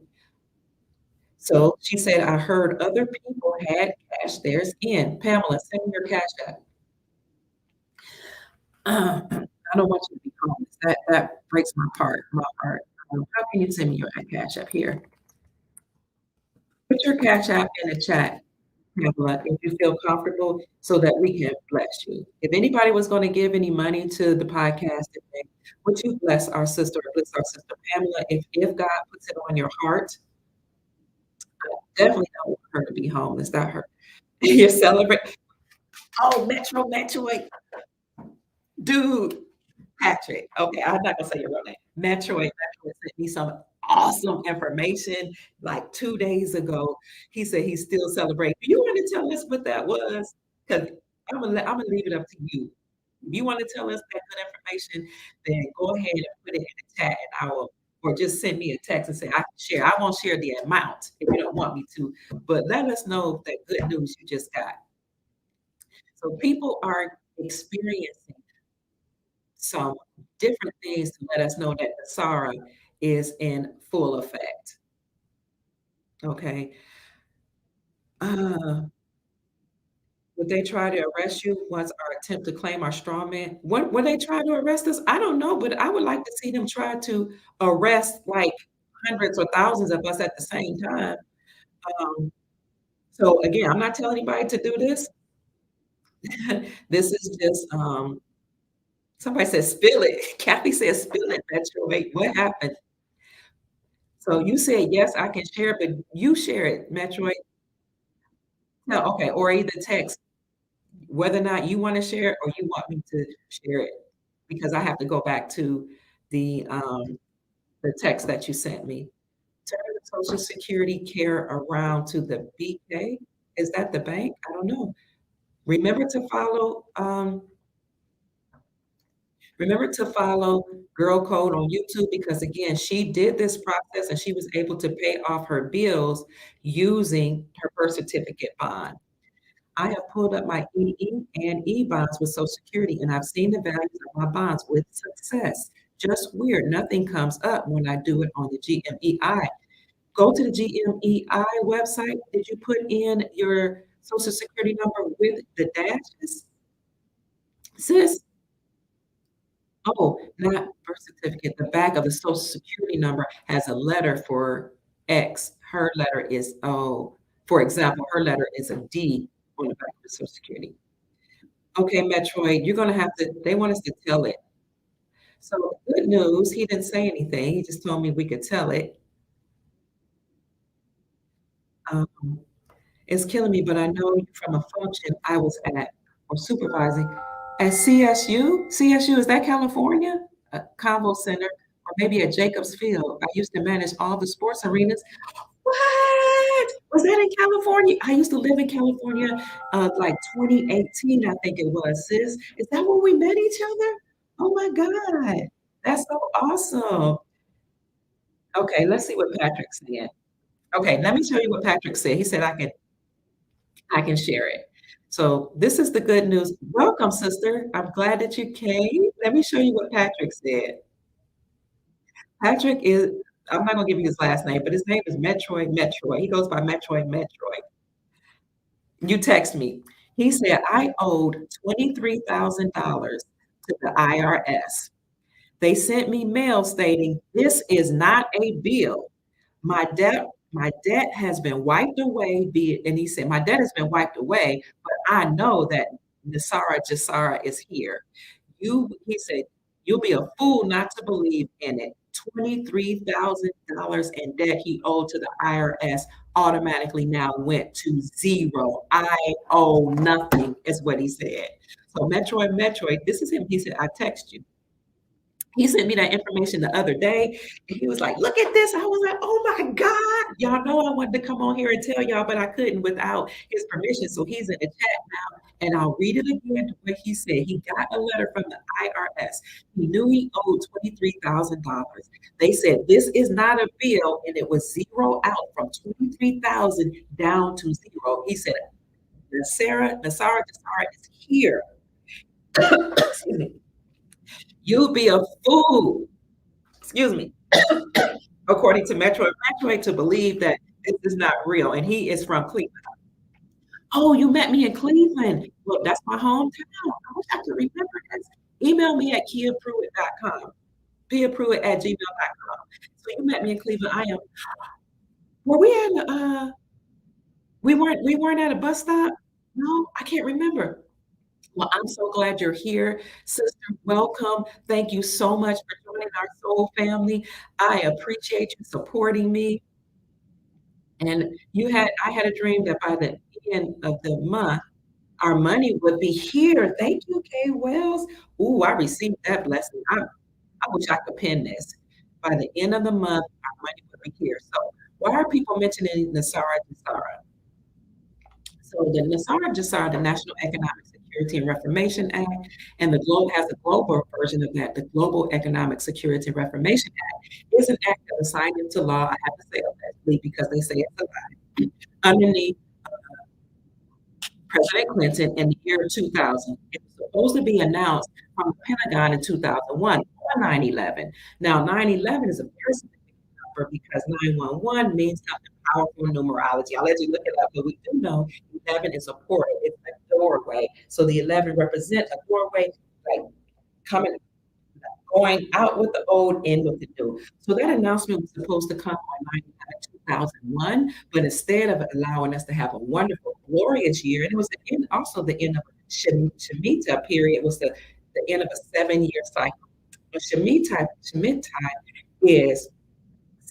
So she said, I heard other people had cash theirs in. Pamela, send me your cash app. I don't want you to be homeless. That breaks my heart. How can you send me your cash app here? Put your cash app in the chat, Pamela, if you feel comfortable, so that we can bless you. If anybody was going to give any money to the podcast today, would you bless our sister Pamela? If God puts it on your heart, definitely don't want her to be homeless. That hurt. You're celebrating. Oh, Metro, dude, Patrick. Okay, I'm not gonna say your real name. Metroid sent me some awesome information like 2 days ago. He said he's still celebrating. Do you want to tell us what that was? Because I'm gonna leave it up to you. If you want to tell us that good information, then go ahead and put it in the chat, and I will, or just send me a text and say I can share. I won't share the amount if you don't want me to, but let us know that good news you just got. So people are experiencing some different things to let us know that the sorrow is in full effect. Okay. Uh, would they try to arrest you once our attempt to claim our straw man? When they try to arrest us? I don't know, but I would like to see them try to arrest like hundreds or thousands of us at the same time. Um, so again, I'm not telling anybody to do this. This is just somebody says spill it. Kathy says spill it. That's your way. What happened? So you said, yes, I can share, but you share it, Metroid. No, okay, or either text whether or not you want to share it or you want me to share it, because I have to go back to the text that you sent me. Turn the Social Security care around to the BK. Is that the bank? I don't know. Remember to follow Remember to follow Girl Code on YouTube because again, she did this process and she was able to pay off her bills using her birth certificate bond. I have pulled up my EE and E bonds with Social Security and I've seen the values of my bonds with success. Just weird. Nothing comes up when I do it on the GMEI. Go to the GMEI website. Did you put in your Social Security number with the dashes? Sis, oh, not birth certificate. The back of the Social Security number has a letter for X. Her letter is O. For example, her letter is a D on the back of the Social Security. Okay, Metroid, you're gonna have to, they want us to tell it. So good news, he didn't say anything. He just told me we could tell it. Um, it's killing me, but I know you from a function I was at or supervising at CSU. CSU, is that California? Convo Center, or maybe at Jacobs Field. I used to manage all the sports arenas. What? Was that in California? I used to live in California, like 2018, I think it was, sis. Is that when we met each other? Oh my God. That's so awesome. Okay, let's see what Patrick said. Okay, let me show you what Patrick said. He said I can share it. So this is the good news. Welcome, sister. I'm glad that you came. Let me show you what Patrick said. Patrick is, I'm not gonna give you his last name, but his name is Metroid Metroid. He goes by Metroid Metroid. You text me. He said I owed $23,000 to the IRS. They sent me mail stating this is not a bill. My debt has been wiped away, be it, and he said, my debt has been wiped away, but I know that Nasara Jasara is here. He said, you'll be a fool not to believe in it. $23,000 in debt he owed to the IRS automatically now went to zero. I owe nothing, is what he said. So Metroid, this is him. He said, I text you. He sent me that information the other day, and he was like, "Look at this." I was like, "Oh my God." Y'all know I wanted to come on here and tell y'all, but I couldn't without his permission. So he's in the chat now, and I'll read it again what he said. He got a letter from the IRS. He knew he owed $23,000. They said, "This is not a bill," and it was zero out from 23,000 down to zero. He said, Nasara is here. Excuse me. You'd be a fool, excuse me, according to Metroid, to believe that this is not real. And he is from Cleveland. Oh, you met me in Cleveland. Well, that's my hometown. I wish I could remember this. Email me at kiapruitt.com, kiapruitt@gmail.com. So you met me in Cleveland. Were we at we weren't at a bus stop? No, I can't remember. Well, I'm so glad you're here, sister. Welcome. Thank you so much for joining our soul family. I appreciate you supporting me. And I had a dream that by the end of the month, our money would be here. Thank you, Kay Wells. Ooh, I received that blessing. I wish I could pin this. By the end of the month, our money would be here. So why are people mentioning Nasara Jasara? So the Nasara Jasara, the National Economic Security and Reformation Act, and the globe has a global version of that. The Global Economic Security and Reformation Act is an act that was signed into law. I have to say allegedly because they say it's a lie. Underneath President Clinton in the year 2000. It was supposed to be announced from the Pentagon in 2001 on 9/11. Now, 9/11 is a very significant number because 911 means something powerful numerology. I'll let you look it up, but we do know 11 is a portal. It's a doorway. So the 11 represents a doorway, like coming going out with the old, in with the new. So that announcement was supposed to come on 2001, but instead of allowing us to have a wonderful, glorious year, and it was also the end of Shemitah period, was the end of a 7-year cycle. The Shemitah is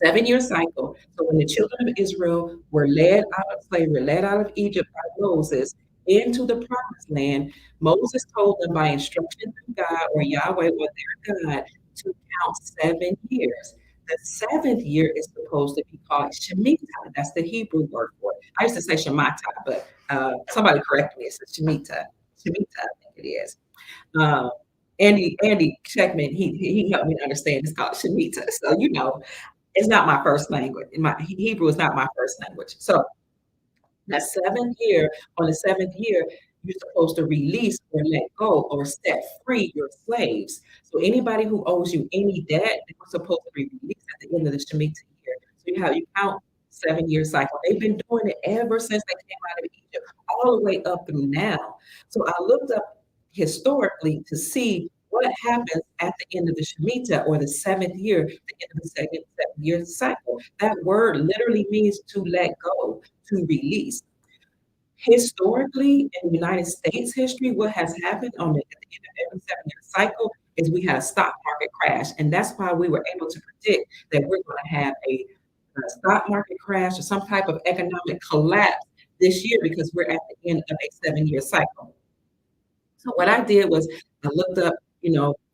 7-year cycle. So when the children of Israel were led out of slavery, led out of Egypt by Moses into the promised land, Moses told them by instruction from God or Yahweh or their God to count 7 years. The seventh year is supposed to be called Shemitah. That's the Hebrew word for it. I used to say Shemitah, but somebody corrected me. It's Shemitah. Shemitah, I think it is. Um, Andy Checkman, he helped me understand it's called Shemitah. So, it's not my first language. Hebrew is not my first language. So that seventh year, on the seventh year, you're supposed to release or let go or set free your slaves. So anybody who owes you any debt, they were supposed to be released at the end of the Shemitah year. So you count 7 year cycle. They've been doing it ever since they came out of Egypt, all the way up through now. So I looked up historically to see what happens at the end of the Shemitah or the seventh year, the end of the second 7 year cycle. That word literally means to let go, to release. Historically, in United States history, what has happened at the end of every 7 year cycle is we had a stock market crash. And that's why we were able to predict that we're going to have a stock market crash or some type of economic collapse this year because we're at the end of a 7 year cycle. So what I did was I looked up,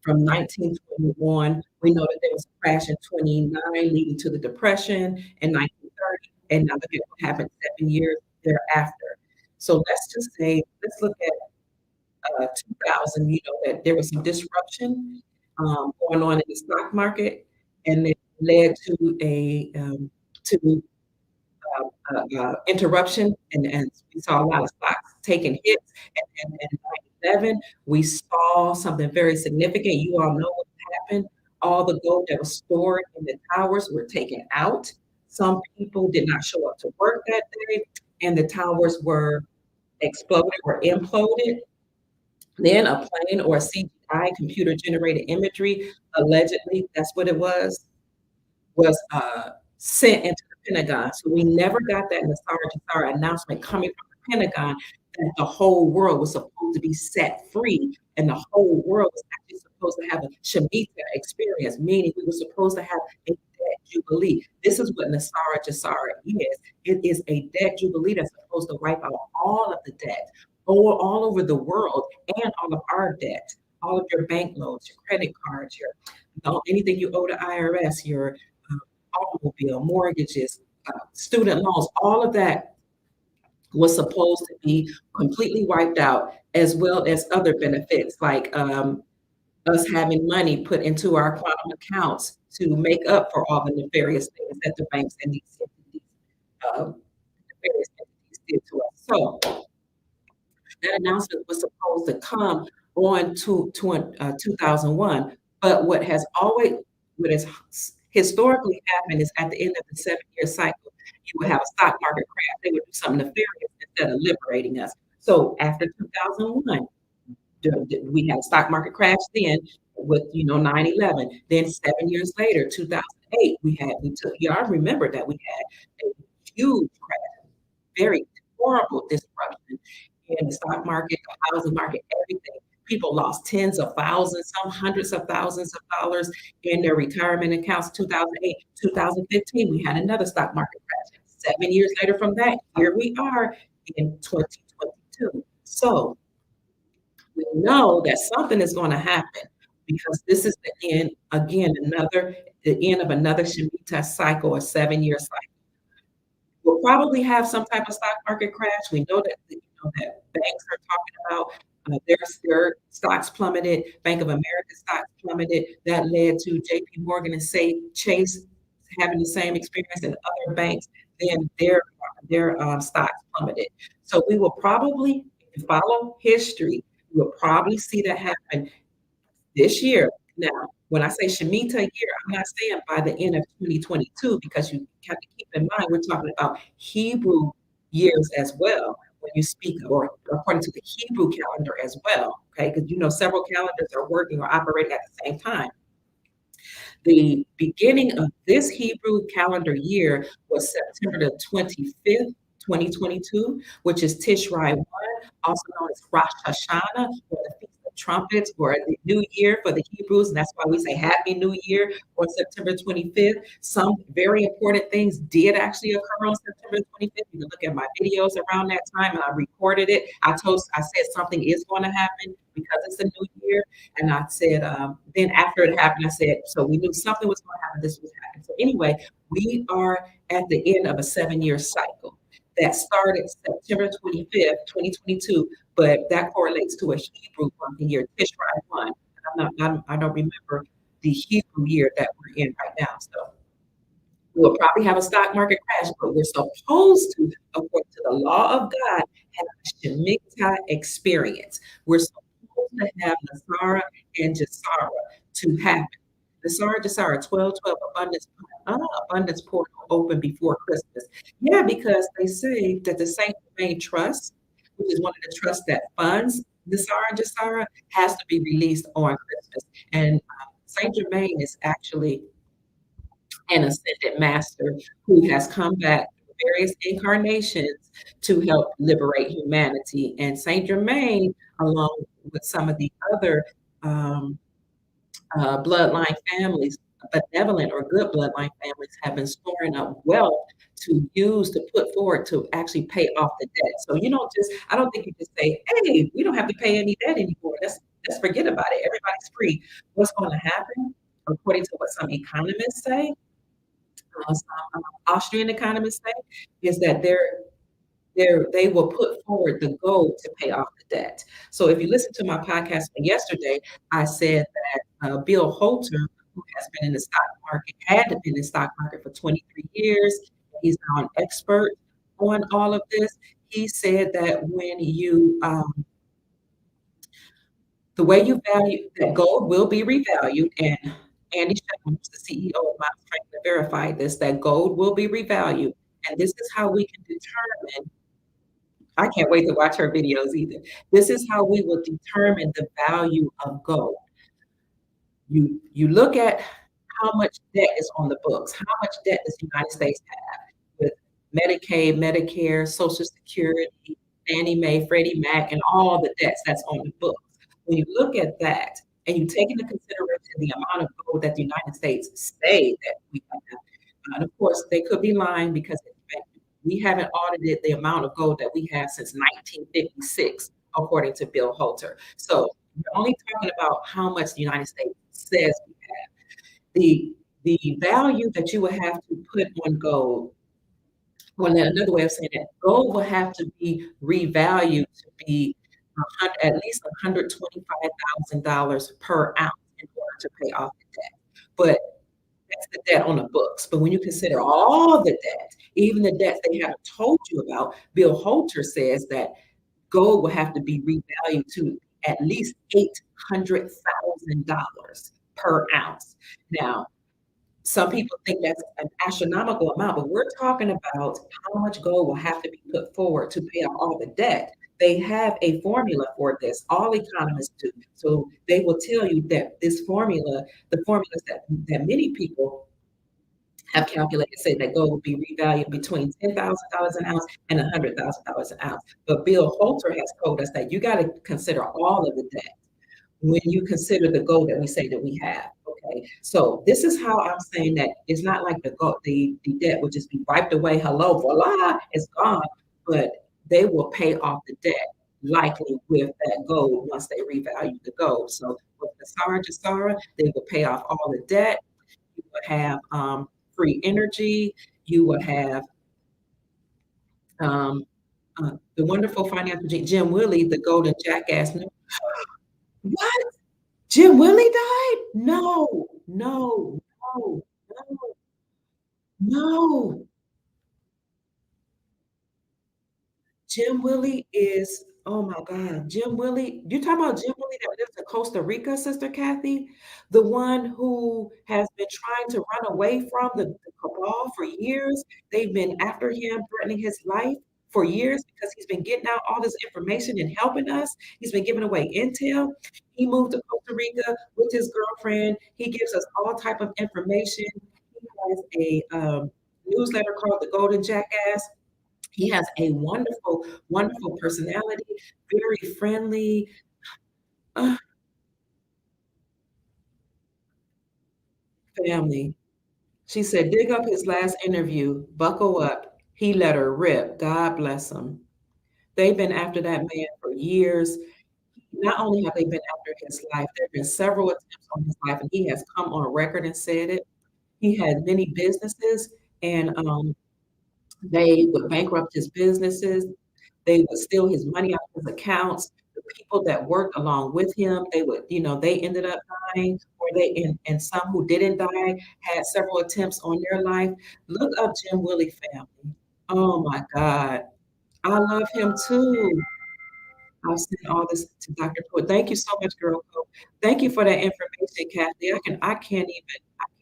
from 1921, we know that there was a crash in 29 leading to the Depression in 1930, and now look at what happened 7 years thereafter. So let's look at 2000, that there was some disruption going on in the stock market, and it led to to interruption, and we saw a lot of stocks taking hits. And in 9/11, we saw something very significant. You all know what happened. All the gold that was stored in the towers were taken out. Some people did not show up to work that day, and the towers were exploded or imploded. Then a plane or a CGI, computer generated imagery, allegedly, that's what it was sent into the Pentagon. So we never got that Nassar announcement coming from the Pentagon that the whole world was supposed to be set free and the whole world was actually supposed to have a Shemitah experience, meaning we were supposed to have a debt jubilee. This is what Nassar is. It is a debt jubilee that's supposed to wipe out all of the debt all over the world and all of our debt, all of your bank loans, your credit cards, anything you owe to IRS, your automobile, mortgages, student loans, all of that was supposed to be completely wiped out, as well as other benefits like us having money put into our quantum accounts to make up for all the nefarious things that the banks and these nefarious entities did to us. So that announcement was supposed to come on to 2001, but what has historically happened is at the end of the 7 year cycle, you would have a stock market crash. They would do something nefarious instead of liberating us. So after 2001, we had a stock market crash then with 9/11. Then 7 years later, 2008, y'all remember that we had a huge crash, very horrible disruption in the stock market, the housing market, everything. People lost tens of thousands, some hundreds of thousands of dollars in their retirement accounts. 2008, 2015, we had another stock market crash. 7 years later from that, here we are in 2022. So we know that something is going to happen because this is the end, again, the end of another Shemitah cycle, a 7 year cycle. We'll probably have some type of stock market crash. We know that banks are talking about their stocks plummeted. Bank of America stocks plummeted. That led to J.P. Morgan and Chase having the same experience, and other banks. Then their stocks plummeted. So we will probably, if you follow history, we will probably see that happen this year. Now, when I say Shemitah year, I'm not saying by the end of 2022, because you have to keep in mind we're talking about Hebrew years as well when you speak, or according to the Hebrew calendar as well, okay? Because several calendars are working or operating at the same time. The beginning of this Hebrew calendar year was September the 25th, 2022, which is Tishrei 1, also known as Rosh Hashanah, or the Feast of Trumpets, or the New Year for the Hebrews, and that's why we say Happy New Year on September 25th. Some very important things did actually occur on September 25th. You can look at my videos around that time, and I recorded it. I said something is going to happen because it's a new year, and I said, then after it happened, I said, so we knew something was going to happen, this was happening. So anyway, we are at the end of a 7 year cycle that started September 25th, 2022, but that correlates to a Hebrew month year, Tishrei 1. And I'm I don't remember the Hebrew year that we're in right now. So we'll probably have a stock market crash, but we're supposed to, according to the law of God, have a Shemitah experience. We're supposed to have Nasara and Jasara to happen. Nasara, Jasara, 12, 12, abundance portal open before Christmas. Yeah, because they say that the Saint Germain Trust, which is one of the trusts that funds Nasara and Jasara, has to be released on Christmas. And Saint Germain is actually an ascended master who has come back through various incarnations to help liberate humanity. And Saint Germain, along with some of the other um, bloodline families, benevolent or good bloodline families, have been storing up wealth to use to put forward to actually pay off the debt. So you don't just, I don't think you just say, hey, we don't have to pay any debt anymore. Let's forget about it. Everybody's free. What's going to happen, according to what some economists say, some Austrian economists say, is that they will put forward the goal to pay off the debt. So if you listen to my podcast from yesterday, I said that Bill Holter, who has been in the stock market, had been in the stock market for 23 years, he's now an expert on all of this. He said that when you the way you value that gold will be revalued, and Andy Shepard, who's the CEO of Miles Franklin, verified this, that gold will be revalued. And this is how we can determine, I can't wait to watch her videos either. This is how we will determine the value of gold. You look at how much debt is on the books, how much debt does the United States have with Medicaid, Medicare, Social Security, Fannie Mae, Freddie Mac, and all the debts that's on the books. When you look at that and you take into consideration the amount of gold that the United States say that we have, and of course they could be lying because we haven't audited the amount of gold that we have since 1956, according to Bill Holter. So we're only talking about how much the United States says we have. The value that you would have to put on gold, well, another way of saying that, gold will have to be revalued to be at least $125,000 per ounce in order to pay off the debt. But that's the debt on the books. But when you consider all the debt, even the debts they haven't told you about, Bill Holter says that gold will have to be revalued to at least $800,000 per ounce. Now, some people think that's an astronomical amount, but we're talking about how much gold will have to be put forward to pay off all the debt. They have a formula for this. All economists do. So they will tell you that this formula, the formulas that many people have calculated, say that gold will be revalued between $10,000 an ounce and $100,000 an ounce. But Bill Holter has told us that you got to consider all of the debt when you consider the goal that we say that we have. Okay, so this is how I'm saying that it's not like the debt will just be wiped away. Hello, voila, it's gone. But they will pay off the debt likely with that gold once they revalue the gold. So with the Jasara, they will pay off all the debt. You will have free energy. You will have um, the wonderful financial Jim Willie, the golden jackass. What? Jim Willie died? No, no, no, no, no. Jim Willie is, oh my God, Jim Willie. You talking about Jim Willie that lives in Costa Rica, Sister Kathy? The one who has been trying to run away from the cabal for years. They've been after him, threatening his life for years because he's been getting out all this information and helping us. He's been giving away intel. He moved to Costa Rica with his girlfriend. He gives us all type of information. He has a newsletter called The Golden Jackass. He has a wonderful, wonderful personality, very friendly. Uh, family. She said, dig up his last interview, buckle up. He let her rip. God bless him. They've been after that man for years. Not only have they been after his life, there have been several attempts on his life, and he has come on record and said it. He had many businesses, and they would bankrupt his businesses. They would steal his money out of his accounts. The the people that worked along with him, they would, they ended up dying, or and some who didn't die had several attempts on their life. Look up Jim Willie family. Oh my God. I love him too. I'll send all this to Dr. Pruitt. Thank you so much, girl code. Thank you for that information, Kathy. I can't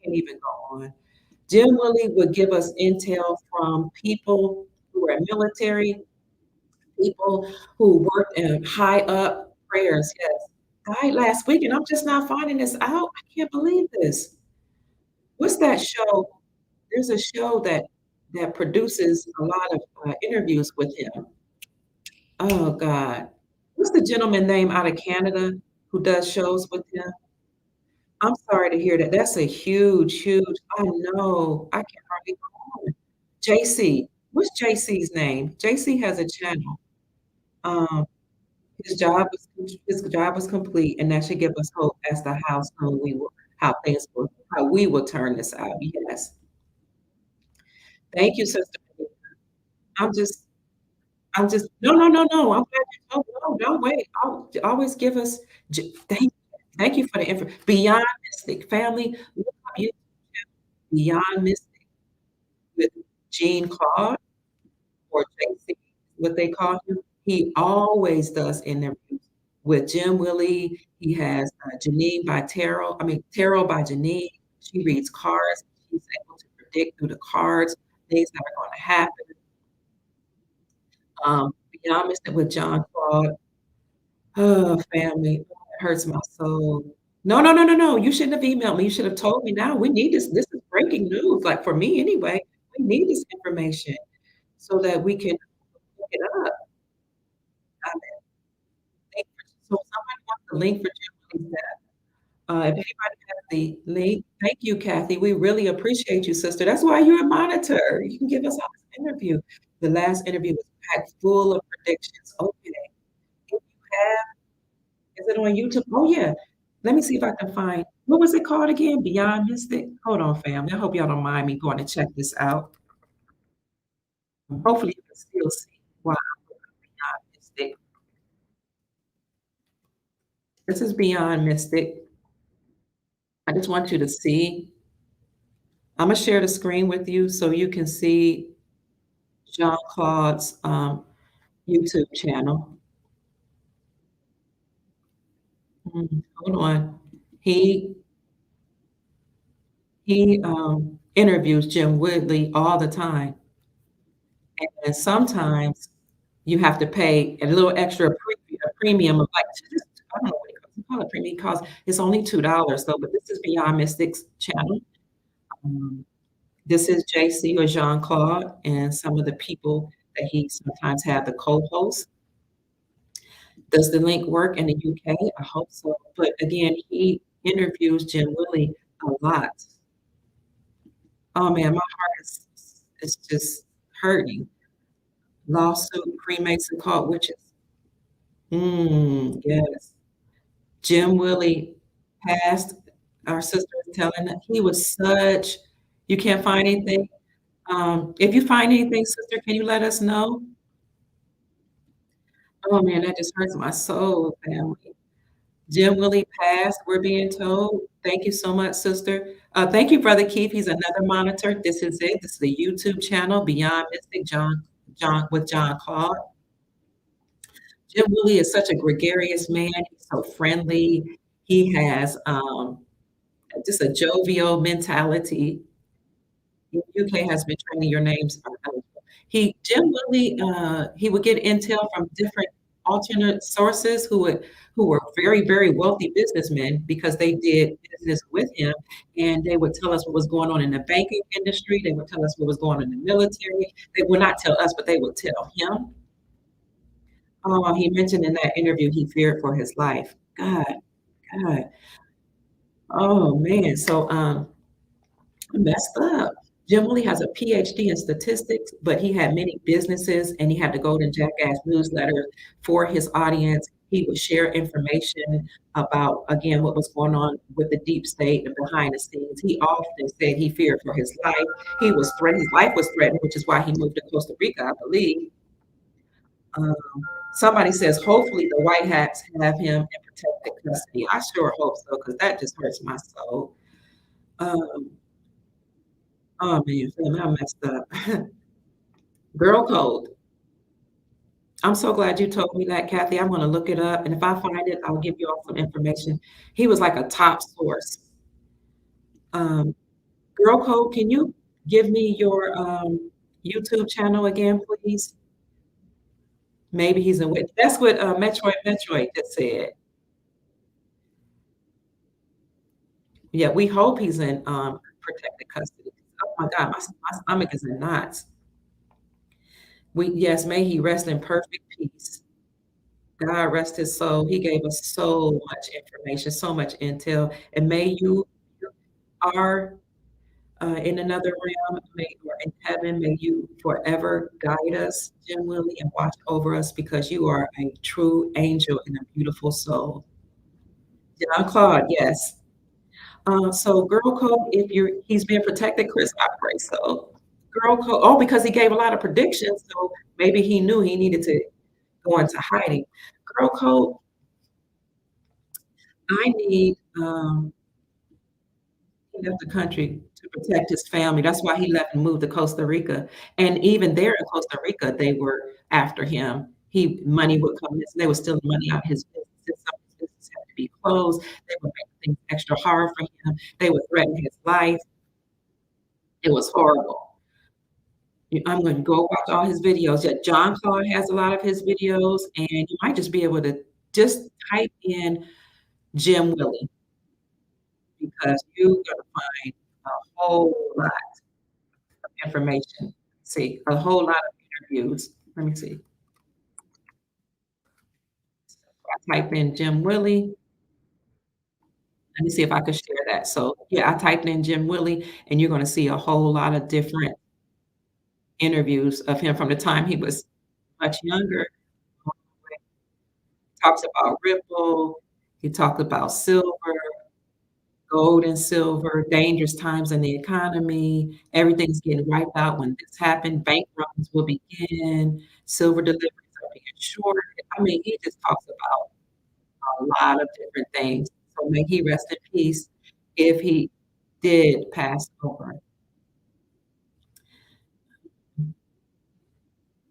even go on. Jim Willie would give us intel from people who are military, people who worked in high up prayers. Yes, died last week, and I'm just not finding this out. I can't believe this. What's that show? There's a show that produces a lot of interviews with him. Oh God, what's the gentleman name out of Canada who does shows with him? I'm sorry to hear that. That's a huge, huge. I know. I can hardly go on. JC. What's JC's name? JC has a channel. Um, his job was complete, and that should give us hope as to how soon how we will turn this out. Yes. Thank you, Sister. I'm just, no, no, no, no. I'm glad you told me. No, don't wait. Always give us, thank you for the info. Beyond Mystic Family, look up YouTube Beyond Mystic with Jean Claude or JC, what they call him. He always does interviews with Jim Willie. He has Janine by Tarot. I mean, Tarot by Janine. She reads cards. She's able to predict through the cards things that are going to happen. Beyond Mystic with John Claude. Oh, family, it hurts my soul. No, no, no, no, no. You shouldn't have emailed me. You should have told me now. We need this. This is breaking news. Like for me anyway, we need this information so that we can look it up. I think so somebody wants the link for Jim Lee said. If anybody has the link, thank you, Kathy. We really appreciate you, sister. That's why you're a monitor. You can give us all this interview. The last interview was packed full of predictions. Okay. If you have, is it on YouTube? Oh yeah. Let me see if I can find what was it called again? Beyond Mystic? Hold on, family. I hope y'all don't mind me going to check this out. Hopefully you can still see why I'm going Beyond Mystic. This is Beyond Mystic. I just want you to see. I'm gonna share the screen with you so you can see Jean Claude's YouTube channel. Hold on. He he interviews Jim Woodley all the time, and sometimes you have to pay a little extra a premium of like just, I don't know what it call it premium cost. It's only $2 though, but this is Beyond Mystic's channel. Um, this is JC or Jean Claude and some of the people that he sometimes have the co-host. Does the link work in the UK? I hope so. But again, he interviews Jim Willie a lot. Oh man, my heart is just hurting. Lawsuit, Freemason caught witches. Yes. Jim Willie passed. Our sister is telling that he was such. You can't find anything. If you find anything, sister, can you let us know? Oh man, that just hurts my soul, family. Jim Willie passed, we're being told. Thank you so much, sister. Thank you, Brother Keith. He's another monitor. This is it. This is the YouTube channel, Beyond Mystic, John with John Claude. Jim Willie is such a gregarious man. He's so friendly. He has just a jovial mentality. UK has been training your names. Jim Willie, he would get intel from different alternate sources who were very, very wealthy businessmen because they did business with him, and they would tell us what was going on in the banking industry. They would tell us what was going on in the military. They would not tell us, but they would tell him. He mentioned in that interview he feared for his life. God, God. Oh man. So messed up. Jim Willie has a PhD in statistics, but he had many businesses and he had the Golden Jackass newsletter for his audience. He would share information about, again, what was going on with the deep state and behind the scenes. He often said he feared for his life. He was threatened, his life was threatened, which is why he moved to Costa Rica, I believe. Um, Somebody says, hopefully the White Hats have him in protected custody. I sure hope so, because that just hurts my soul. Um, oh man, Phil, I messed up. Girl code. I'm so glad you told me that, Kathy. I'm gonna look it up, and if I find it, I'll give you all some information. He was like a top source. Um, Girl code, can you give me your YouTube channel again, please? Maybe he's in with that's what Metroid just said. Yeah, we hope he's in protected custody. Oh my God, my stomach is in knots. We yes, may he rest in perfect peace. God rest his soul. He gave us so much information, so much intel, and may you are in another realm, may or in heaven, may you forever guide us, Jim Willie, and watch over us because you are a true angel and a beautiful soul. John Claude, yes. So girl code, if you're he's being protected, Chris, I pray so. Girl code, oh, because he gave a lot of predictions, so maybe he knew he needed to go into hiding. Girl code, I need he left the country to protect his family. That's why he left and moved to Costa Rica. And even there in Costa Rica, they were after him. He money would come in. They were stealing money out of his businesses. Some of his businesses had to be closed. They would make things extra hard for him. They would threaten his life. It was horrible. I'm going to go watch all his videos. Yeah, John Claude has a lot of his videos, and you might just be able to just type in Jim Willie because you're going to find a whole lot information. See, a whole lot of interviews. Let me see. I type in Jim Willie. Let me see if I could share that. So yeah, I typed in Jim Willie, and you're going to see a whole lot of different interviews of him from the time he was much younger. He talks about Ripple. He talked about silver, gold and silver, dangerous times in the economy. Everything's getting wiped out when this happened. Bank runs will begin. Silver deliveries are being shorted. I mean, he just talks about a lot of different things. So may he rest in peace if he did pass over.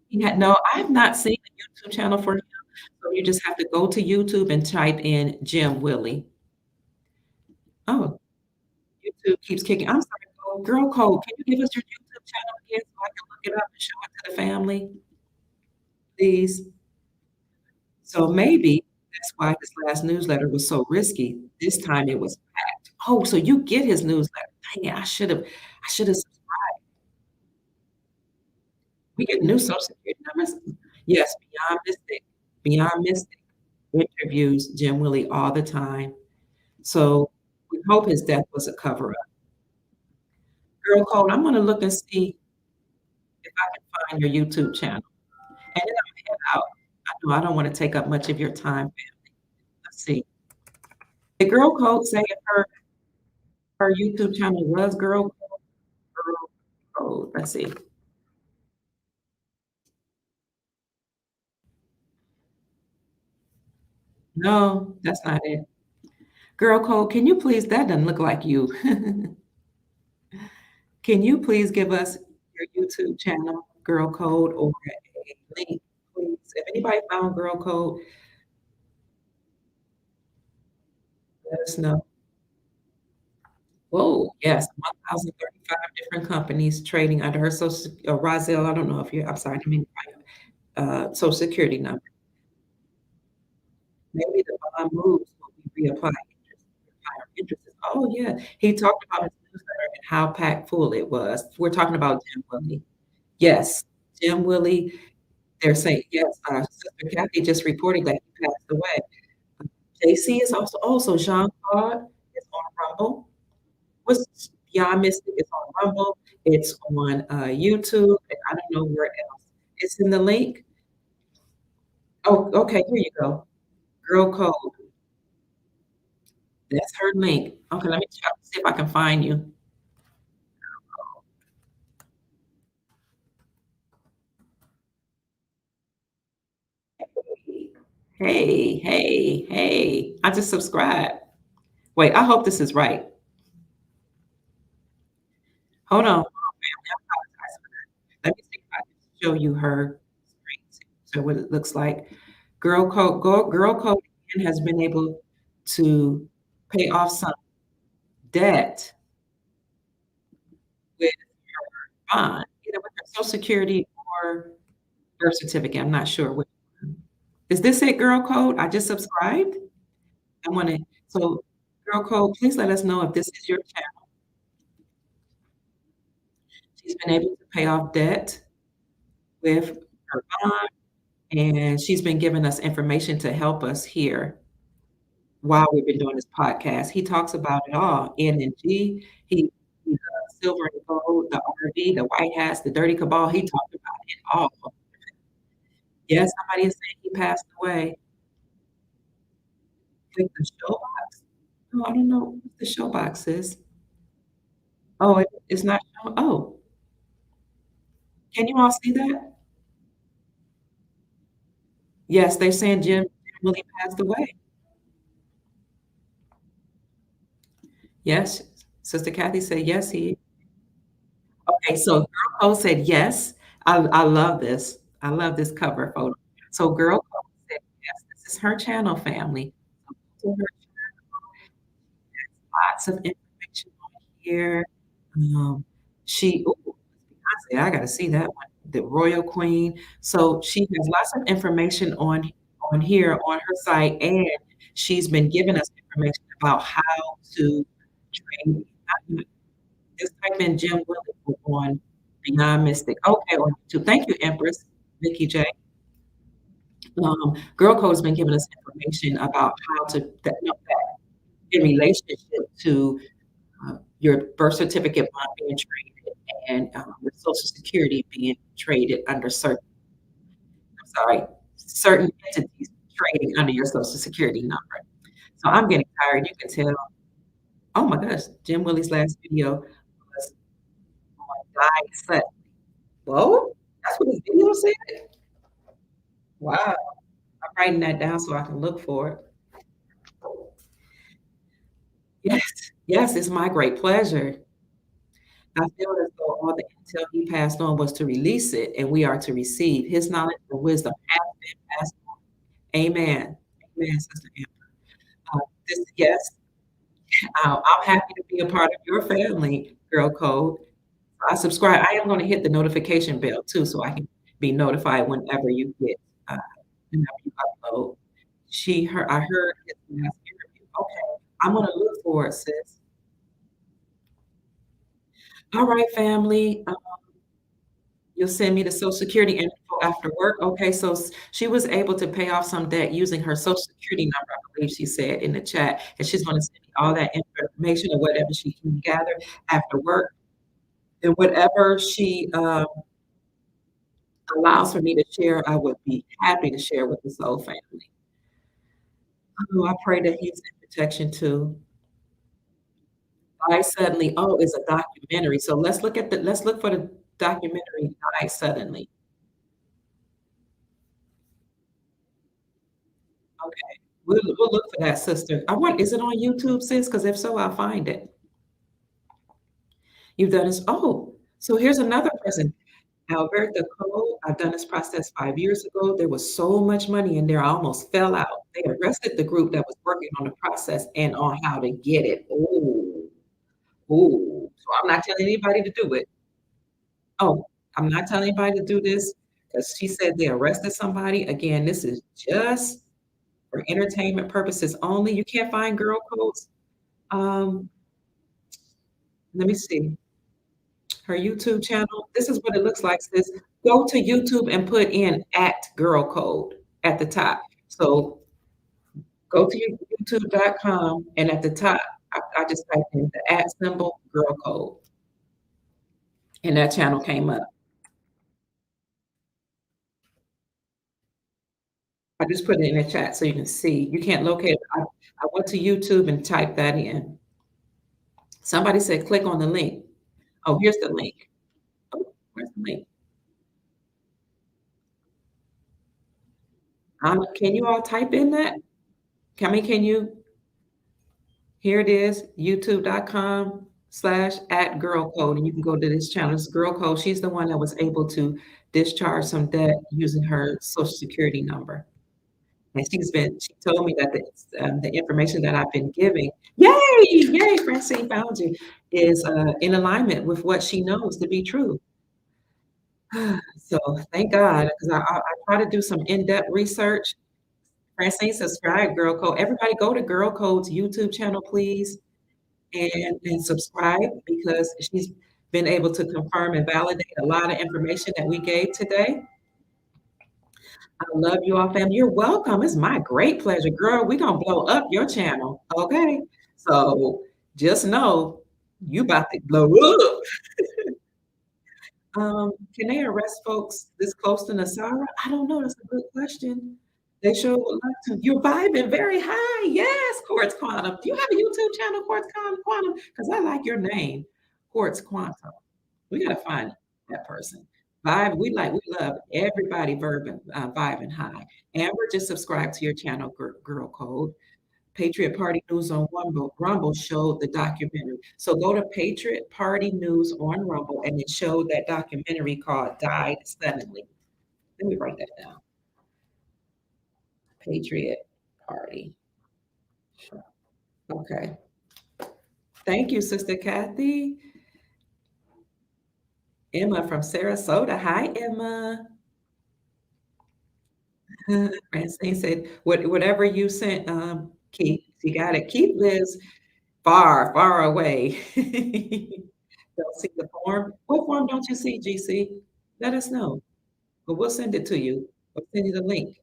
He had no, I've not seen a YouTube channel for him. So you just have to go to YouTube and type in Jim Willie. Oh, YouTube keeps kicking. I'm sorry, girl code. Can you give us your YouTube channel again so I can look it up and show it to the family, please? So maybe that's why this last newsletter was so risky. This time it was packed. Oh, so you get his newsletter. Dang it, I should have we get new social security numbers. Yes, Beyond Mystic interviews Jim Willie all the time. So we hope his death was a cover up. Girl code, I'm gonna look and see if I can find your YouTube channel. And then I'm head out. I know I don't want to take up much of your time, family. Let's see. The girl code say her YouTube channel was girl code. Let's see. No, that's not it. Girl code, can you please? That doesn't look like you. Can you please give us your YouTube channel, Girl Code, or a link, please? If anybody found Girl Code, let us know. Whoa, yes, 1,035 different companies trading under her social, Rozelle, I don't know if you, I'm sorry, I mean, social security number. Maybe the bond moves when we reapply interest, higher interest. Oh, yeah. He talked about his newsletter and how packed full it was. We're talking about Jim Willie. Yes, Jim Willie. They're saying, yes, Sister Kathy just reported that he passed away. JC is also Jean-Claude is on Rumble. What's Beyond Mystic is on Rumble. It's on YouTube, and I don't know where else. It's in the link. Oh, okay, here you go. Girl Code. That's her link. Okay, let me try to see if I can find you. Hey, hey, hey. I just subscribed. Wait, I hope this is right. Hold on. Let me see if I can show you her screen, so what it looks like. Girl Code again has been able to pay off some debt with bond, either with her Social Security or birth certificate. I'm not sure which one. Is this it, Girl Code? I just subscribed. I wanna so Girl Code, please let us know if this is your channel. She's been able to pay off debt with her bond, and she's been giving us information to help us here while we've been doing this podcast. He talks about it all, N and G, he silver and gold, the RV, the white hats, the dirty cabal, he talked about it all. Yes, somebody is saying he passed away. Click the show box. Oh, I don't know what the show box is. Oh, it's not showing. Oh, can you all see that? Yes, they're saying Jim Willie passed away. Yes, Sister Kathy said yes, he okay, so Girl Code said yes. I love this. I love this cover photo. So Girl Code said yes, this is her channel, family. So her lots of information on here. Um, she ooh, Beyonce, I gotta see that one, the Royal Queen. So she has lots of information on here on her site, and she's been giving us information about how to trade. Just type in Jim Willie on Beyond Mystic. Okay, on YouTube. Thank you, Empress, Vicky J. Girl Code's been giving us information about how to that, you know, that in relationship to your birth certificate bond being traded and your Social Security being traded under certain, I'm sorry, certain entities trading under your Social Security number. So I'm getting tired. You can tell. Oh my gosh, Jim Willie's last video was on diet set. Whoa, that's what his video said? Wow. I'm writing that down so I can look for it. Yes, yes, it's my great pleasure. I feel as though all the intel he passed on was to release it, and we are to receive. His knowledge and wisdom has been passed on. Amen. Amen, Sister Amber. Yes, I'm happy to be a part of your family, Girl Code. I subscribe. I am going to hit the notification bell too, so I can be notified whenever you get, uh, whenever you upload. I heard his last interview. Okay, I'm gonna look for it, sis. All right, family. You'll send me the Social Security info after work. Okay, so she was able to pay off some debt using her Social Security number, I believe she said in the chat, and she's going to send me all that information or whatever she can gather after work, and whatever she allows for me to share, I would be happy to share with this whole family. Oh, I pray that he's in protection too. Die Suddenly, oh, it's a documentary. So let's look for the documentary Die Suddenly. Okay. We'll look for that, sister. I want is it on YouTube, sis? Because if so, I'll find it. You've done this. Oh, so here's another person. Alberta Cole, I've done this process 5 years ago. There was so much money in there, I almost fell out. They arrested the group that was working on the process and on how to get it. Oh, oh. So I'm not telling anybody to do it. Oh, I'm not telling anybody to do this because she said they arrested somebody. Again, this is just for entertainment purposes only. You can't find girl codes. Um, let me see her YouTube channel. This is what it looks like. Says go to YouTube and put in at girl code at the top. So go to youtube.com and at the top, I just typed in the at symbol girl code and that channel came up. I just put it in the chat so you can see. You can't locate it. I went to YouTube and typed that in. Somebody said click on the link. Oh, here's the link. Oh, where's the link? Can you all type in that? Can you here it is, youtube.com/at girl code, and you can go to this channel. It's girl code. She's the one that was able to discharge some debt using her social security number. And she told me that the information that I've been giving, yay, Francine found you, is in alignment with what she knows to be true. So thank God, because I try to do some in-depth research. Francine, subscribe, Girl Code. Everybody go to Girl Code's YouTube channel, please, and subscribe because she's been able to confirm and validate a lot of information that we gave today. I love you all, family. You're welcome. It's my great pleasure, girl. We're gonna blow up your channel, okay? So just know you about to blow up. Can they arrest folks this close to Nasara? I don't know. That's a good question. They sure would love to. You're vibing very high. Yes, Quartz Quantum. Do you have a YouTube channel, Quantum? Because I like your name, Quartz Quantum. We gotta find that person. We love everybody vibing high. Amber, just subscribe to your channel, Girl Code. Patriot Party News on Rumble showed the documentary. So go to Patriot Party News on Rumble and it showed that documentary called Died Suddenly. Let me write that down. Patriot Party. Okay. Thank you, Sister Kathy. Emma from Sarasota. Hi, Emma. Francine said, whatever you sent, Keith, you got it. Keith lives far, far away. Don't see the form. What form don't you see, GC? Let us know. But we'll send it to you. We'll send you the link.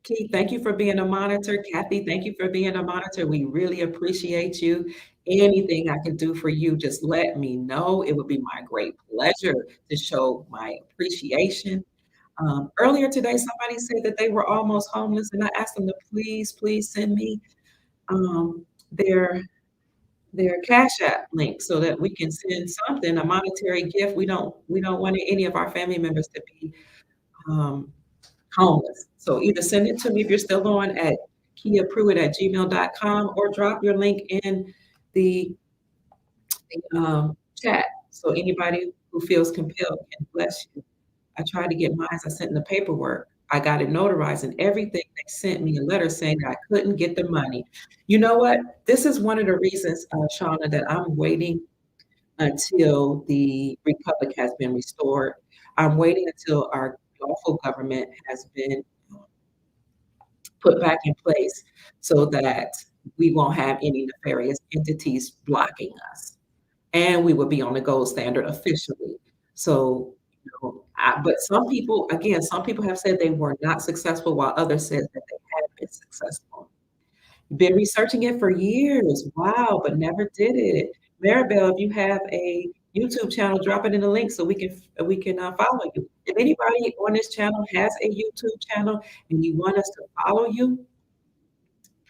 Keith, thank you for being a monitor. Kathy, thank you for being a monitor. We really appreciate you. Anything I can do for you, just let me know. It would be my great pleasure to show my appreciation. Earlier today, somebody said that they were almost homeless, and I asked them to please send me um, their their Cash App link so that we can send something, a monetary gift. We don't want any of our family members to be um, homeless. So either send it to me if you're still on at kiapruitt@gmail.com or drop your link in the chat so anybody who feels compelled can bless you. I tried to get mine. I sent in the paperwork. I got it notarized and everything. They sent me a letter saying that I couldn't get the money. You know what? This is one of the reasons, Shauna, that I'm waiting until the republic has been restored. I'm waiting until our lawful government has been put back in place so that we won't have any nefarious entities blocking us. And we will be on the gold standard officially. So, but some people have said they were not successful, while others said that they had been successful. Been researching it for years. Wow, but never did it. Maribel, if you have a YouTube channel, drop it in the link so we can follow you. If anybody on this channel has a YouTube channel and you want us to follow you,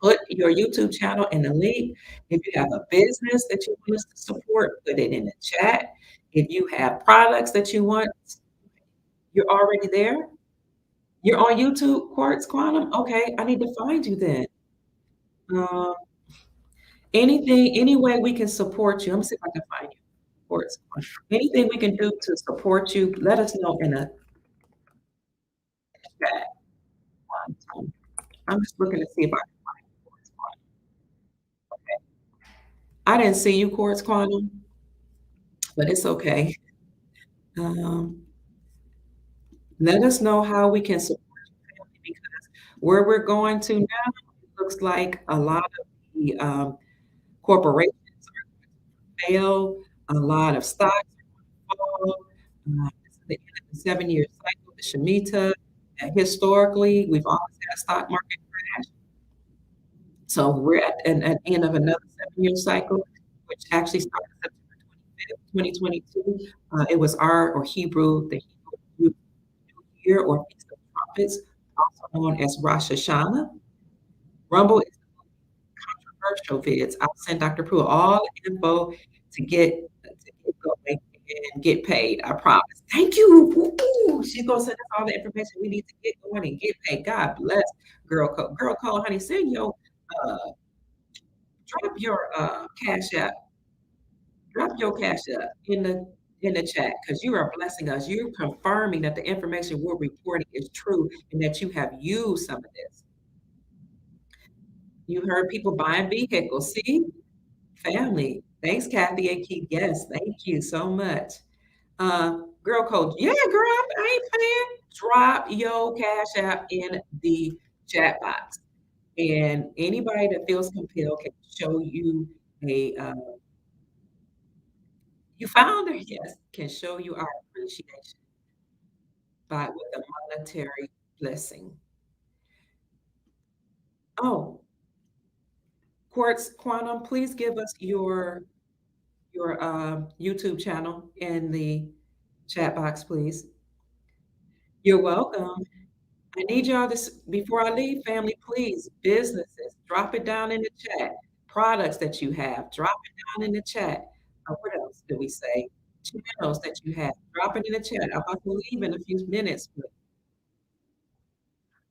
put your YouTube channel in the link. If you have a business that you want us to support, put it in the chat. If you have products that you want, you're already there. You're on YouTube, Quartz Quantum. Okay, I need to find you then. Um, any way we can support you. Let me see if I can find you. Quartz Quantum. Anything we can do to support you, let us know in a chat. I'm just looking to see if I can find Quartz Quantum. I didn't see you, Quartz Quantum, but it's okay. Um, Let us know how we can support your family because where we're going to now, it looks like a lot of the corporations are fail, a lot of stocks are fall. This is the end of the 7-year cycle, the Shemitah. Historically, we've always had a stock market crash. So we're at the end of another 7-year cycle, which actually started September 25th, 2022. It was our or Hebrew, the Hebrew New Year or Feast of Trumpets, also known as Rosh Hashanah. Rumble is controversial vids. I'll send Dr. Pruitt all the info to get going. and get paid. I promise. Thank you. Ooh, she's gonna send us all the information we need to get going and get paid. God bless Girl Code, honey. Send your uh drop your cash app, drop your cash app in the chat because you are blessing us. You're confirming that the information we're reporting is true and that you have used some of this. You heard people buying vehicles. See? Family. Thanks, Kathy and Keith. Yes, thank you so much. Girl Coach. Yeah, girl, I ain't playing. Drop your cash app in the chat box. And anybody that feels compelled can show you a you found her, yes, can show you our appreciation by with a monetary blessing. Oh, Quartz Quantum, please give us your YouTube channel in the chat box, please. You're welcome. I need y'all this before I leave, family, please. Businesses, drop it down in the chat. Products that you have, drop it down in the chat. What else do we say? Channels that you have, drop it in the chat. I'm about to leave in a few minutes, but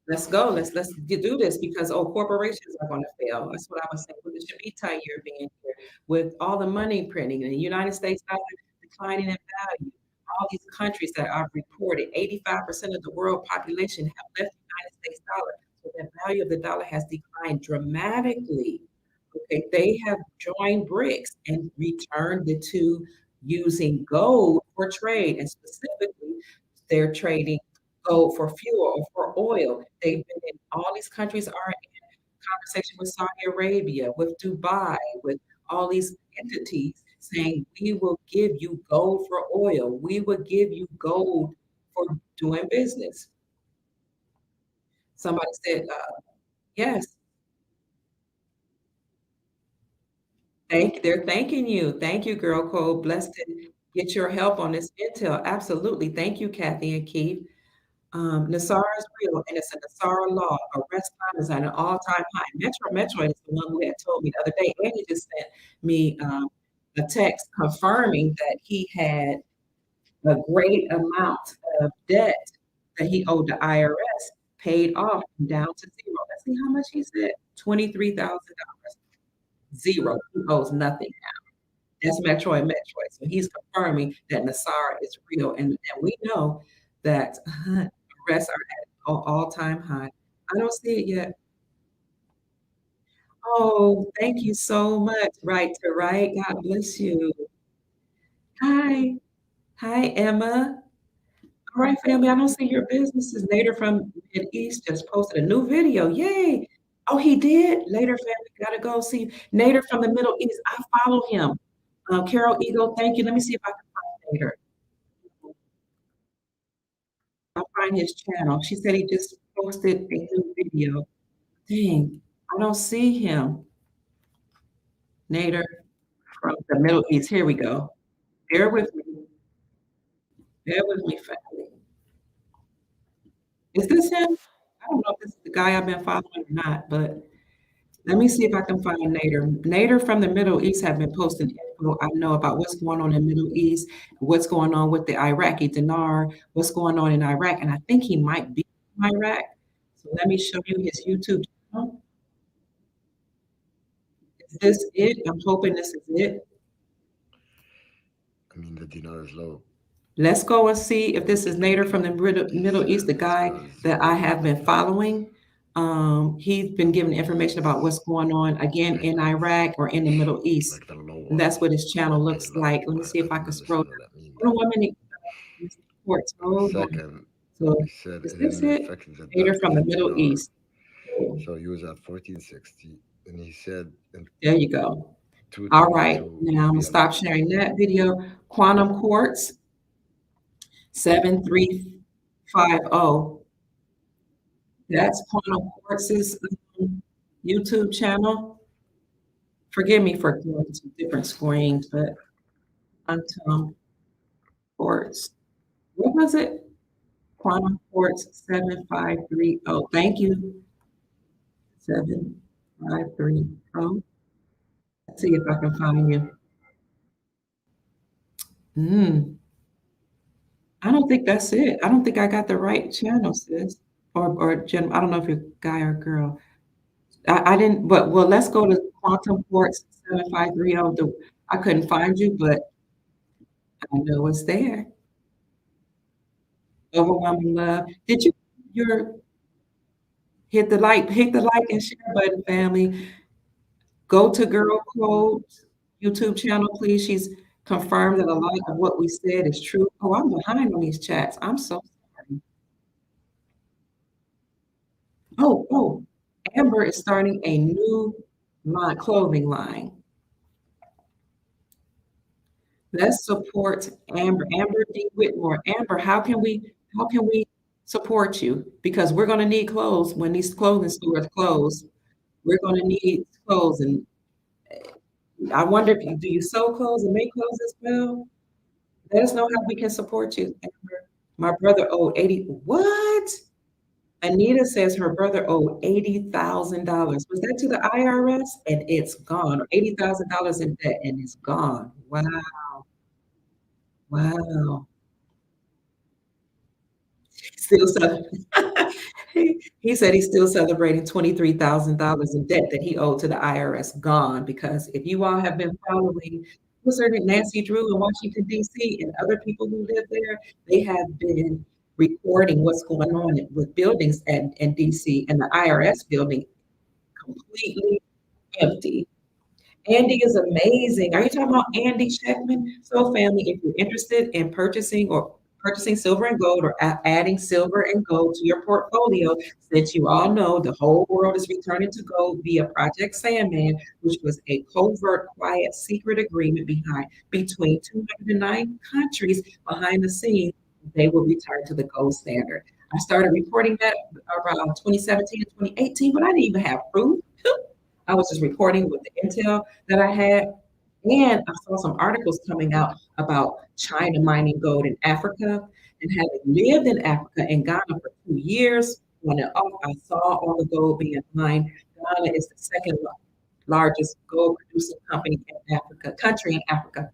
let's go. Do this because corporations are going to fail. That's what I was saying with the Shavita year being here, with all the money printing and the United States dollar declining in value. All these countries that I've reported, 85% of the world population have left the United States dollar. So the value of the dollar has declined dramatically. Okay, they have joined BRICS and returned the two using gold for trade, and specifically, they're trading gold for fuel or for oil. They've been in all these countries are in conversation with Saudi Arabia, with Dubai, with all these entities saying, we will give you gold for oil. We will give you gold for doing business. Somebody said, yes, they're thanking you. Thank you, Girl Code. Blessed to get your help on this intel. Absolutely. Thank you, Kathy and Keith. Nassar is real, and it's a Nassar law. Arrest time is at an all-time high. Metroid is the one who had told me the other day, and he just sent me a text confirming that he had a great amount of debt that he owed the IRS paid off and down to zero. Let's see how much he said. $23,000. Zero. He owes nothing. That's Metroid. So he's confirming that Nassar is real. And we know that arrests are at an all-time high. I don't see it yet. Oh, thank you so much. Right to right. God bless you. Hi. Hi, Emma. All right, family. I don't see your businesses. Nader from Mid East just posted a new video. Yay. Oh, he did? Later, family. Gotta go see Nader from the Middle East. I follow him. Carol Eagle, thank you. Let me see if I can find Nader. I'll find his channel. She said he just posted a new video. Dang, I don't see him. Nader from the Middle East. Here we go. Bear with me. Bear with me, family. Is this him? I don't know if this is the guy I've been following or not, but let me see if I can find Nader. Nader from the Middle East have been posting info I know about what's going on in the Middle East, what's going on with the Iraqi dinar, what's going on in Iraq, and I think he might be in Iraq. So let me show you his YouTube channel. Is this it? I'm hoping this is it. I mean, the dinar is low. Let's go and see if this is Nader from the He Middle said East, the it's guy because that I have been following. He's been giving information about what's going on again in Iraq or in the Middle East. like the low And one that's what his channel looks is low. like. Let me see I if I don't can scroll understand down. what that means. Hold on 1 minute. Mr. Quartz, And hold on. second, So he said is it this didn't it? affect the debt Nader of from the the Middle dinar. East. Cool. So he was at 1460, and he said in There you go. All right. 222 Now he'll I'm be gonna at stop sharing that video. Quantum Quartz 7350. That's Quantum Quartz's YouTube channel. Forgive me for going to different screens, but Quantum Quartz. What was it? Quantum Quartz 7530. Thank you. 7530. Let's see if I can find you. Mm, I don't think that's it. I don't think I got the right channel, sis. Or Jen, I don't know if you're guy or girl. I didn't, but well, let's go to Quantum Ports 7530. I couldn't find you, but I know it's there. Overwhelming love. Did you your hit the like and share button, family. Go to Girl Code's YouTube channel, please. She's confirmed that a lot of what we said is true. Oh, I'm behind on these chats. I'm so sorry. Oh, Amber is starting a new clothing line. Let's support Amber. Amber D. Whitmore. Amber, how can we support you? Because we're gonna need clothes when these clothing stores close. We're gonna need clothes, and I wonder if do you sew clothes and make clothes as well? Let us know how we can support you, Amber. My brother owed 80. What? Anita says her brother owed $80,000. Was that to the IRS? And it's gone. Or $80,000 in debt and it's gone. Wow. Wow. Still he said he's still celebrating $23,000 in debt that he owed to the IRS gone. Because if you all have been following what's her name, Nancy Drew in Washington, D.C., and other people who live there, they have been reporting what's going on with buildings in D.C. and the IRS building completely empty. Andy is amazing. Are you talking about Andy Scheckman? So, family, if you're interested in purchasing silver and gold or adding silver and gold to your portfolio, since you all know the whole world is returning to gold via Project Sandman, which was a covert, quiet, secret agreement between 209 countries behind the scenes, they will return to the gold standard. I started reporting that around 2017 and 2018, but I didn't even have proof. I was just reporting with the intel that I had. And I saw some articles coming out about China mining gold in Africa. And having lived in Africa and Ghana for 2 years, when I saw all the gold being mined, Ghana is the second largest gold producing country in Africa.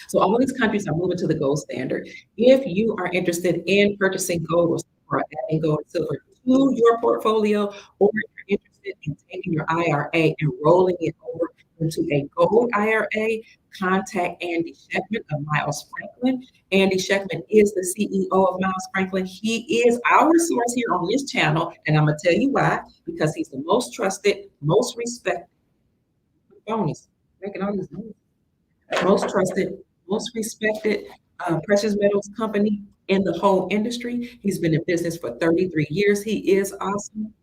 So all of these countries are moving to the gold standard. If you are interested in purchasing gold or adding gold and silver to your portfolio, or if you're interested in taking your IRA and rolling it over into a gold IRA, contact Andy Scheckman of Miles Franklin. Andy Scheckman is the CEO of Miles Franklin. He is our source here on this channel, and I'm gonna tell you why. Because he's the most trusted, most respected bonus. Making all these noise most trusted, most respected precious metals company in the whole industry. He's been in business for 33 years. He is awesome.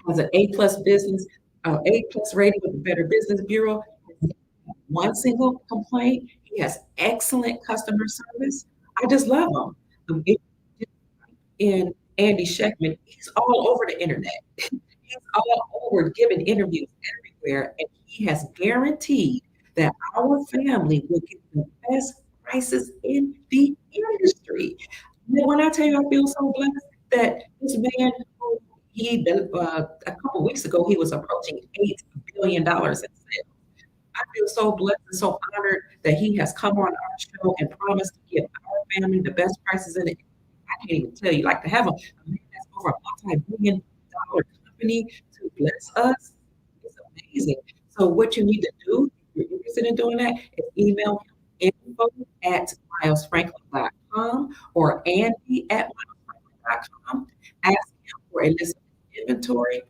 Has an A plus business, A plus rating with the Better Business Bureau. One single complaint. He has excellent customer service. I just love him. In Andy Scheckman, he's all over the internet. He's all over giving interviews everywhere, and he has guaranteed that our family will get the best prices in the industry. When I tell you, I feel so blessed that this man, a couple weeks ago, he was approaching $8 billion in sales. I feel so blessed and so honored that he has come on our show and promised to give our family the best prices in it. I can't even tell you, like to have a man that's over a multi-billion dollar company to bless us is amazing. So what you need to do, if you're interested in doing that, is email him info@milesfranklin.com or Andy@milesfranklin.com. Ask him for a list of inventory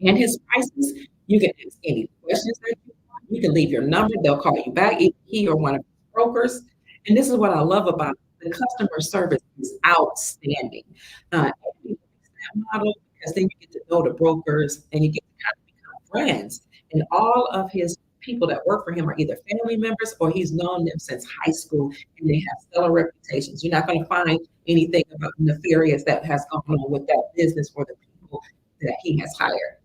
and his prices. You can ask any questions that you want. You can leave your number. They'll call you back, he or one of his brokers. And this is what I love about it. The customer service is outstanding. Everybody likes that model because then you get to know the brokers and you get to kind of become friends. And all of his people that work for him are either family members or he's known them since high school and they have stellar reputations. You're not going to find anything about nefarious that has gone on with that business or the people that he has hired.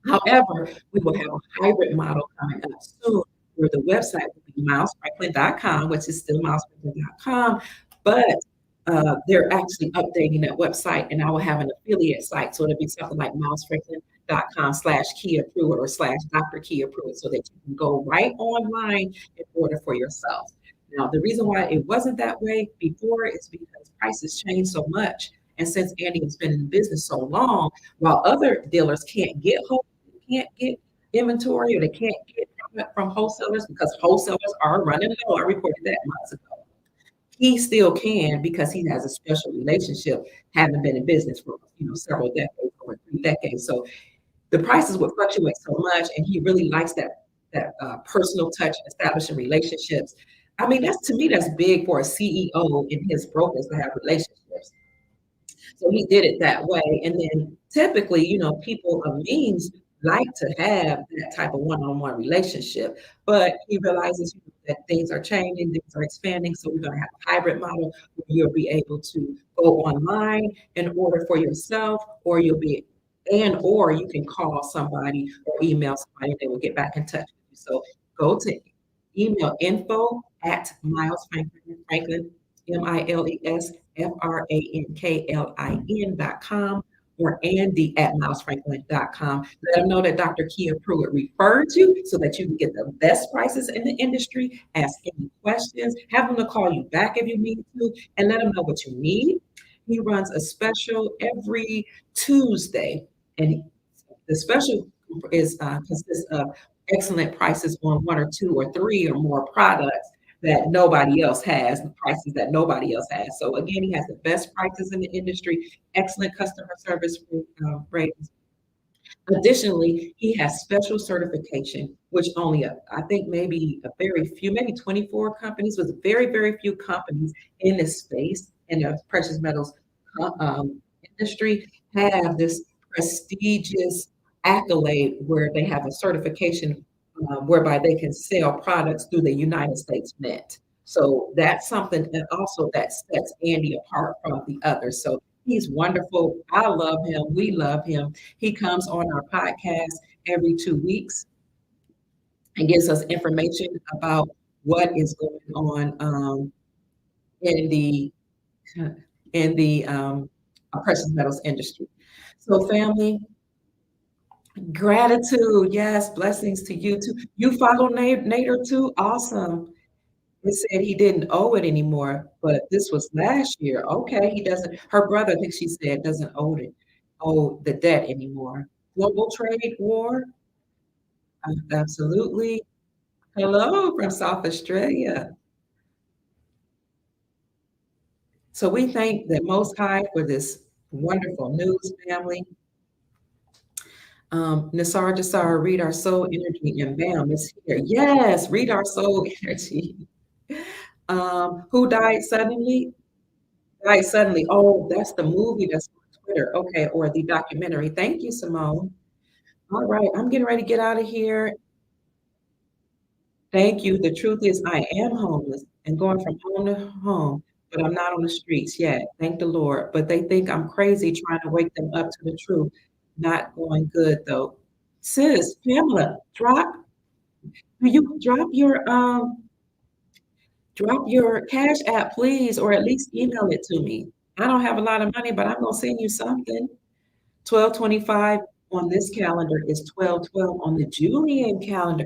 However, we will have a hybrid model coming up soon where the website will be milesfranklin.com, which is still milesfranklin.com, but they're actually updating that website and I will have an affiliate site. So it'll be something like milesfranklin.com/Kia Pruitt or /Dr. Kia Pruitt so that you can go right online and order for yourself. Now, the reason why it wasn't that way before is because prices changed so much. And since Andy has been in business so long, while other dealers can't get inventory or they can't get product from wholesalers because wholesalers are running low. I reported that months ago. He still can because he has a special relationship, having been in business for several decades, over 3 decades. So the prices would fluctuate so much, and he really likes that personal touch, establishing relationships. I mean, that's to me, that's big for a CEO and his brokers to have relationships. So he did it that way. And then typically, people of means like to have that type of one-on-one relationship. But he realizes that things are changing, things are expanding. So we're going to have a hybrid model where you'll be able to go online and order for yourself, or or you can call somebody or email somebody and they will get back in touch with you. So go to email info at Miles Franklin, MILESFRANKLIN.com, or Andy at milesfranklin.com. Let them know that Dr. Kia Pruitt referred you so that you can get the best prices in the industry. Ask any questions. Have them to call you back if you need to, and let them know what you need. He runs a special every Tuesday, and the special consists of excellent prices on one or two or three or more products that nobody else has, the prices that nobody else has. So again, he has the best prices in the industry, excellent customer service ratings. Additionally, he has special certification, which only I think maybe a very few, maybe 24 companies, with very, very few companies in this space, in the precious metals industry, have this prestigious accolade where they have a certification whereby they can sell products through the United States Mint. So that's something, and also that sets Andy apart from the others. So he's wonderful. I love him. We love him. He comes on our podcast every 2 weeks and gives us information about what is going on in the precious metals industry. So, family, gratitude. Yes, blessings to you too. You follow Nader too? Awesome. He said he didn't owe it anymore, but this was last year. Okay, he doesn't. Her brother, I think she said, doesn't owe the debt anymore. Global trade war? Absolutely. Hello from South Australia. So we thank the Most High for this wonderful news, family. Nasar Jasar, read our soul energy and bam, it's here. Yes, read our soul energy. Who died suddenly? Died suddenly. Oh, that's the movie that's on Twitter. Okay, or the documentary. Thank you, Simone. All right, I'm getting ready to get out of here. Thank you. The truth is, I am homeless and going from home to home, but I'm not on the streets yet. Thank the Lord. But they think I'm crazy trying to wake them up to the truth. Not going good though. Sis, Pamela, you drop your cash app, please, or at least email it to me. I don't have a lot of money, but I'm gonna send you something. 12/25 on this calendar is 12/12 on the Julian calendar.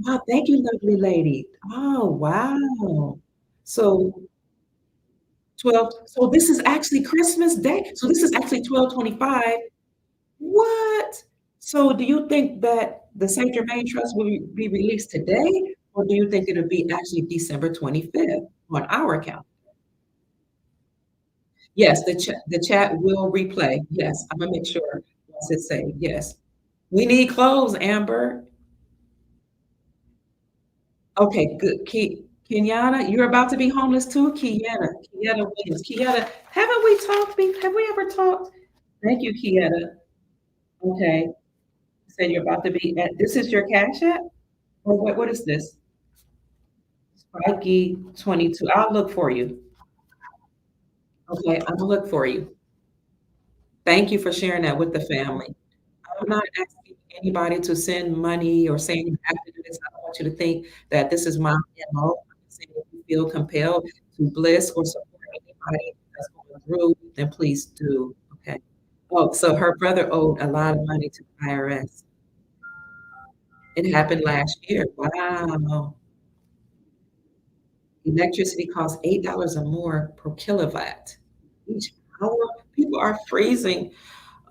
Wow, thank you, lovely lady. Oh, wow. So 12, so this is actually Christmas Day. So this is actually 12/25. What? So do you think that the Saint Germain Trust will be released today, or do you think it'll be actually December 25th on our account? Yes, the chat will replay. Yes, I'm gonna make sure once it's saved. Yes. We need clothes, Amber. Okay, good. Kenyatta, you're about to be homeless too? Kieta Williams. Kieta, haven't we talked? Have we ever talked? Thank you, Kieta. Okay. Said you're about to be at, this is your cash app? Or what is this? Spikey 22. I'll look for you. Okay, I'm gonna look for you. Thank you for sharing that with the family. I'm not asking anybody to send money or saying you have to do this. I don't want you to think that this is my MO. I'm saying if you feel compelled to bless or support anybody that's going through, then please do. Okay. Oh, so her brother owed a lot of money to the IRS. It happened last year. Wow. Electricity costs $8 or more per kilowatt each hour. People are freezing.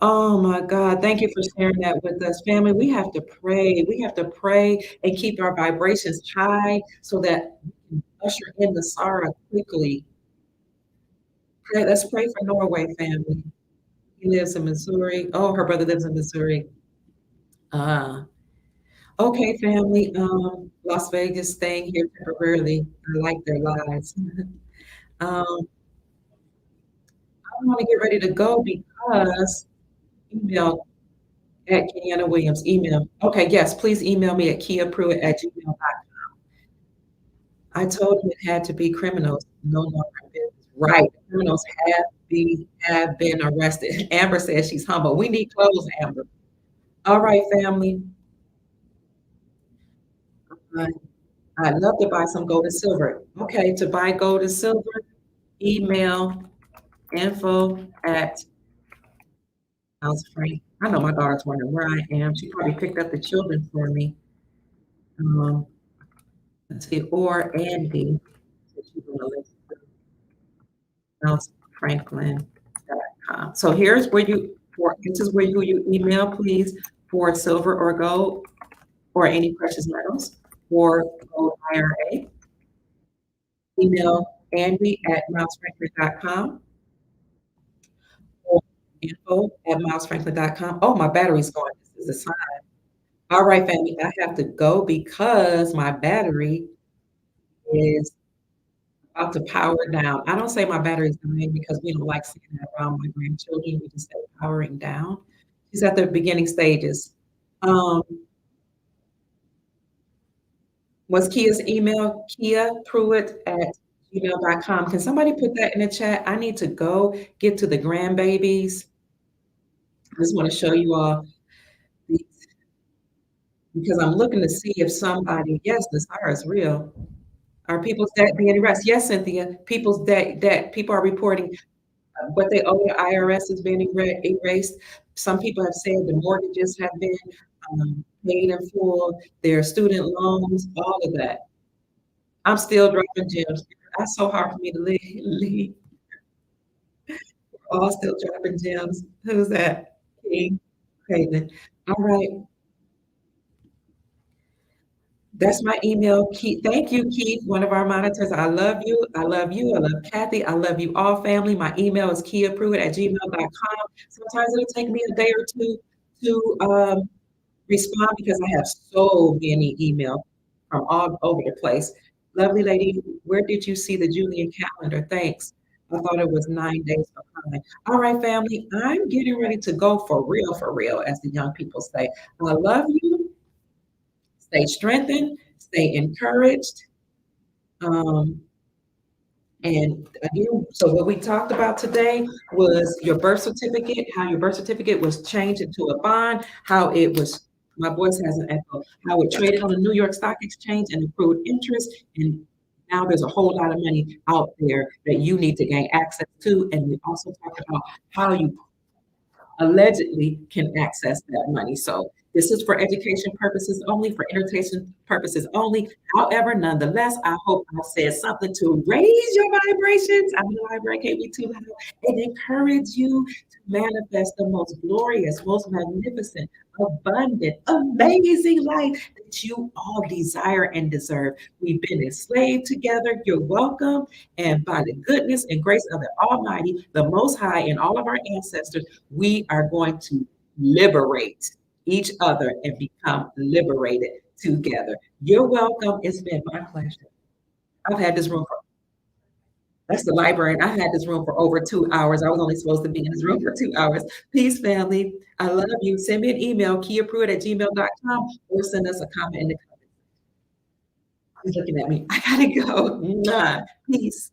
Oh my God. Thank you for sharing that with us, family. We have to pray. We have to pray and keep our vibrations high so that we can usher in the Sarah quickly. Let's pray for Norway, family. He lives in Missouri. Oh, her brother lives in Missouri. Uh, okay, family. Las Vegas staying here temporarily. I like their lives. I want to get ready to go because email at Kenyatta Williams. Email. Okay, yes, please email me at kiapruitt@gmail.com. I told him it had to be criminals, no longer business. Right. Criminals have been arrested. Amber says she's humble. We need clothes, Amber. All right, family. I, I'd love to buy some gold and silver. Okay, to buy gold and silver, email info at House Frank. I know my daughter's wondering where I am. She probably picked up the children for me. Um, let's see, or Andy. Franklin.com. So here's where this is where you email, please, for silver or gold or any precious metals or gold IRA. Email Andy@milesfranklin.com or info@milesfranklin.com. Oh, my battery's going. This is a sign. All right, family, I have to go because my battery is about to power down. I don't say my battery's dying because we don't like seeing that around my grandchildren. We just say powering down. She's at the beginning stages. Um, was Kia's email kiapruitt@gmail.com? Can somebody put that in the chat? I need to go get to the grandbabies. I just want to show you all because I'm looking to see if somebody, yes, this fire is real. Are people's debt being erased? Yes, Cynthia. People's debt. People are reporting what they owe the IRS is being erased. Some people have said the mortgages have been paid in full, their student loans, all of that. I'm still dropping gems. That's so hard for me to leave. All still dropping gems. Who's that? King. Okay, then. All right. That's my email, Keith. Thank you, Keith, one of our monitors. I love you. I love you. I love Kathy. I love you all, family. My email is kiapruitt@gmail.com. Sometimes it'll take me a day or two to respond because I have so many emails from all over the place. Lovely lady, where did you see the Julian calendar? Thanks. I thought it was 9 days behind. All right, family, I'm getting ready to go for real, as the young people say. I love you. Stay strengthened, stay encouraged. Um, and again, so what we talked about today was your birth certificate, how your birth certificate was changed into a bond, how it was, my voice has an echo, how it traded on the New York Stock Exchange and accrued interest. And now there's a whole lot of money out there that you need to gain access to. And we also talked about how you allegedly can access that money. So this is for education purposes only, for entertainment purposes only. However, nonetheless, I hope I said something to raise your vibrations. I know I can't be too loud, and encourage you to manifest the most glorious, most magnificent, abundant, amazing life that you all desire and deserve. We've been enslaved together. You're welcome. And by the goodness and grace of the Almighty, the Most High, and all of our ancestors, we are going to liberate each other and become liberated together. You're welcome. It's been my pleasure. I've had this room for, that's the library, and I've had this room for over 2 hours. I was only supposed to be in this room for 2 hours. Peace, family. I love you. Send me an email, kiapruitt@gmail.com, or send us a comment in the comments. He's looking at me. I gotta go. Mwah. Peace.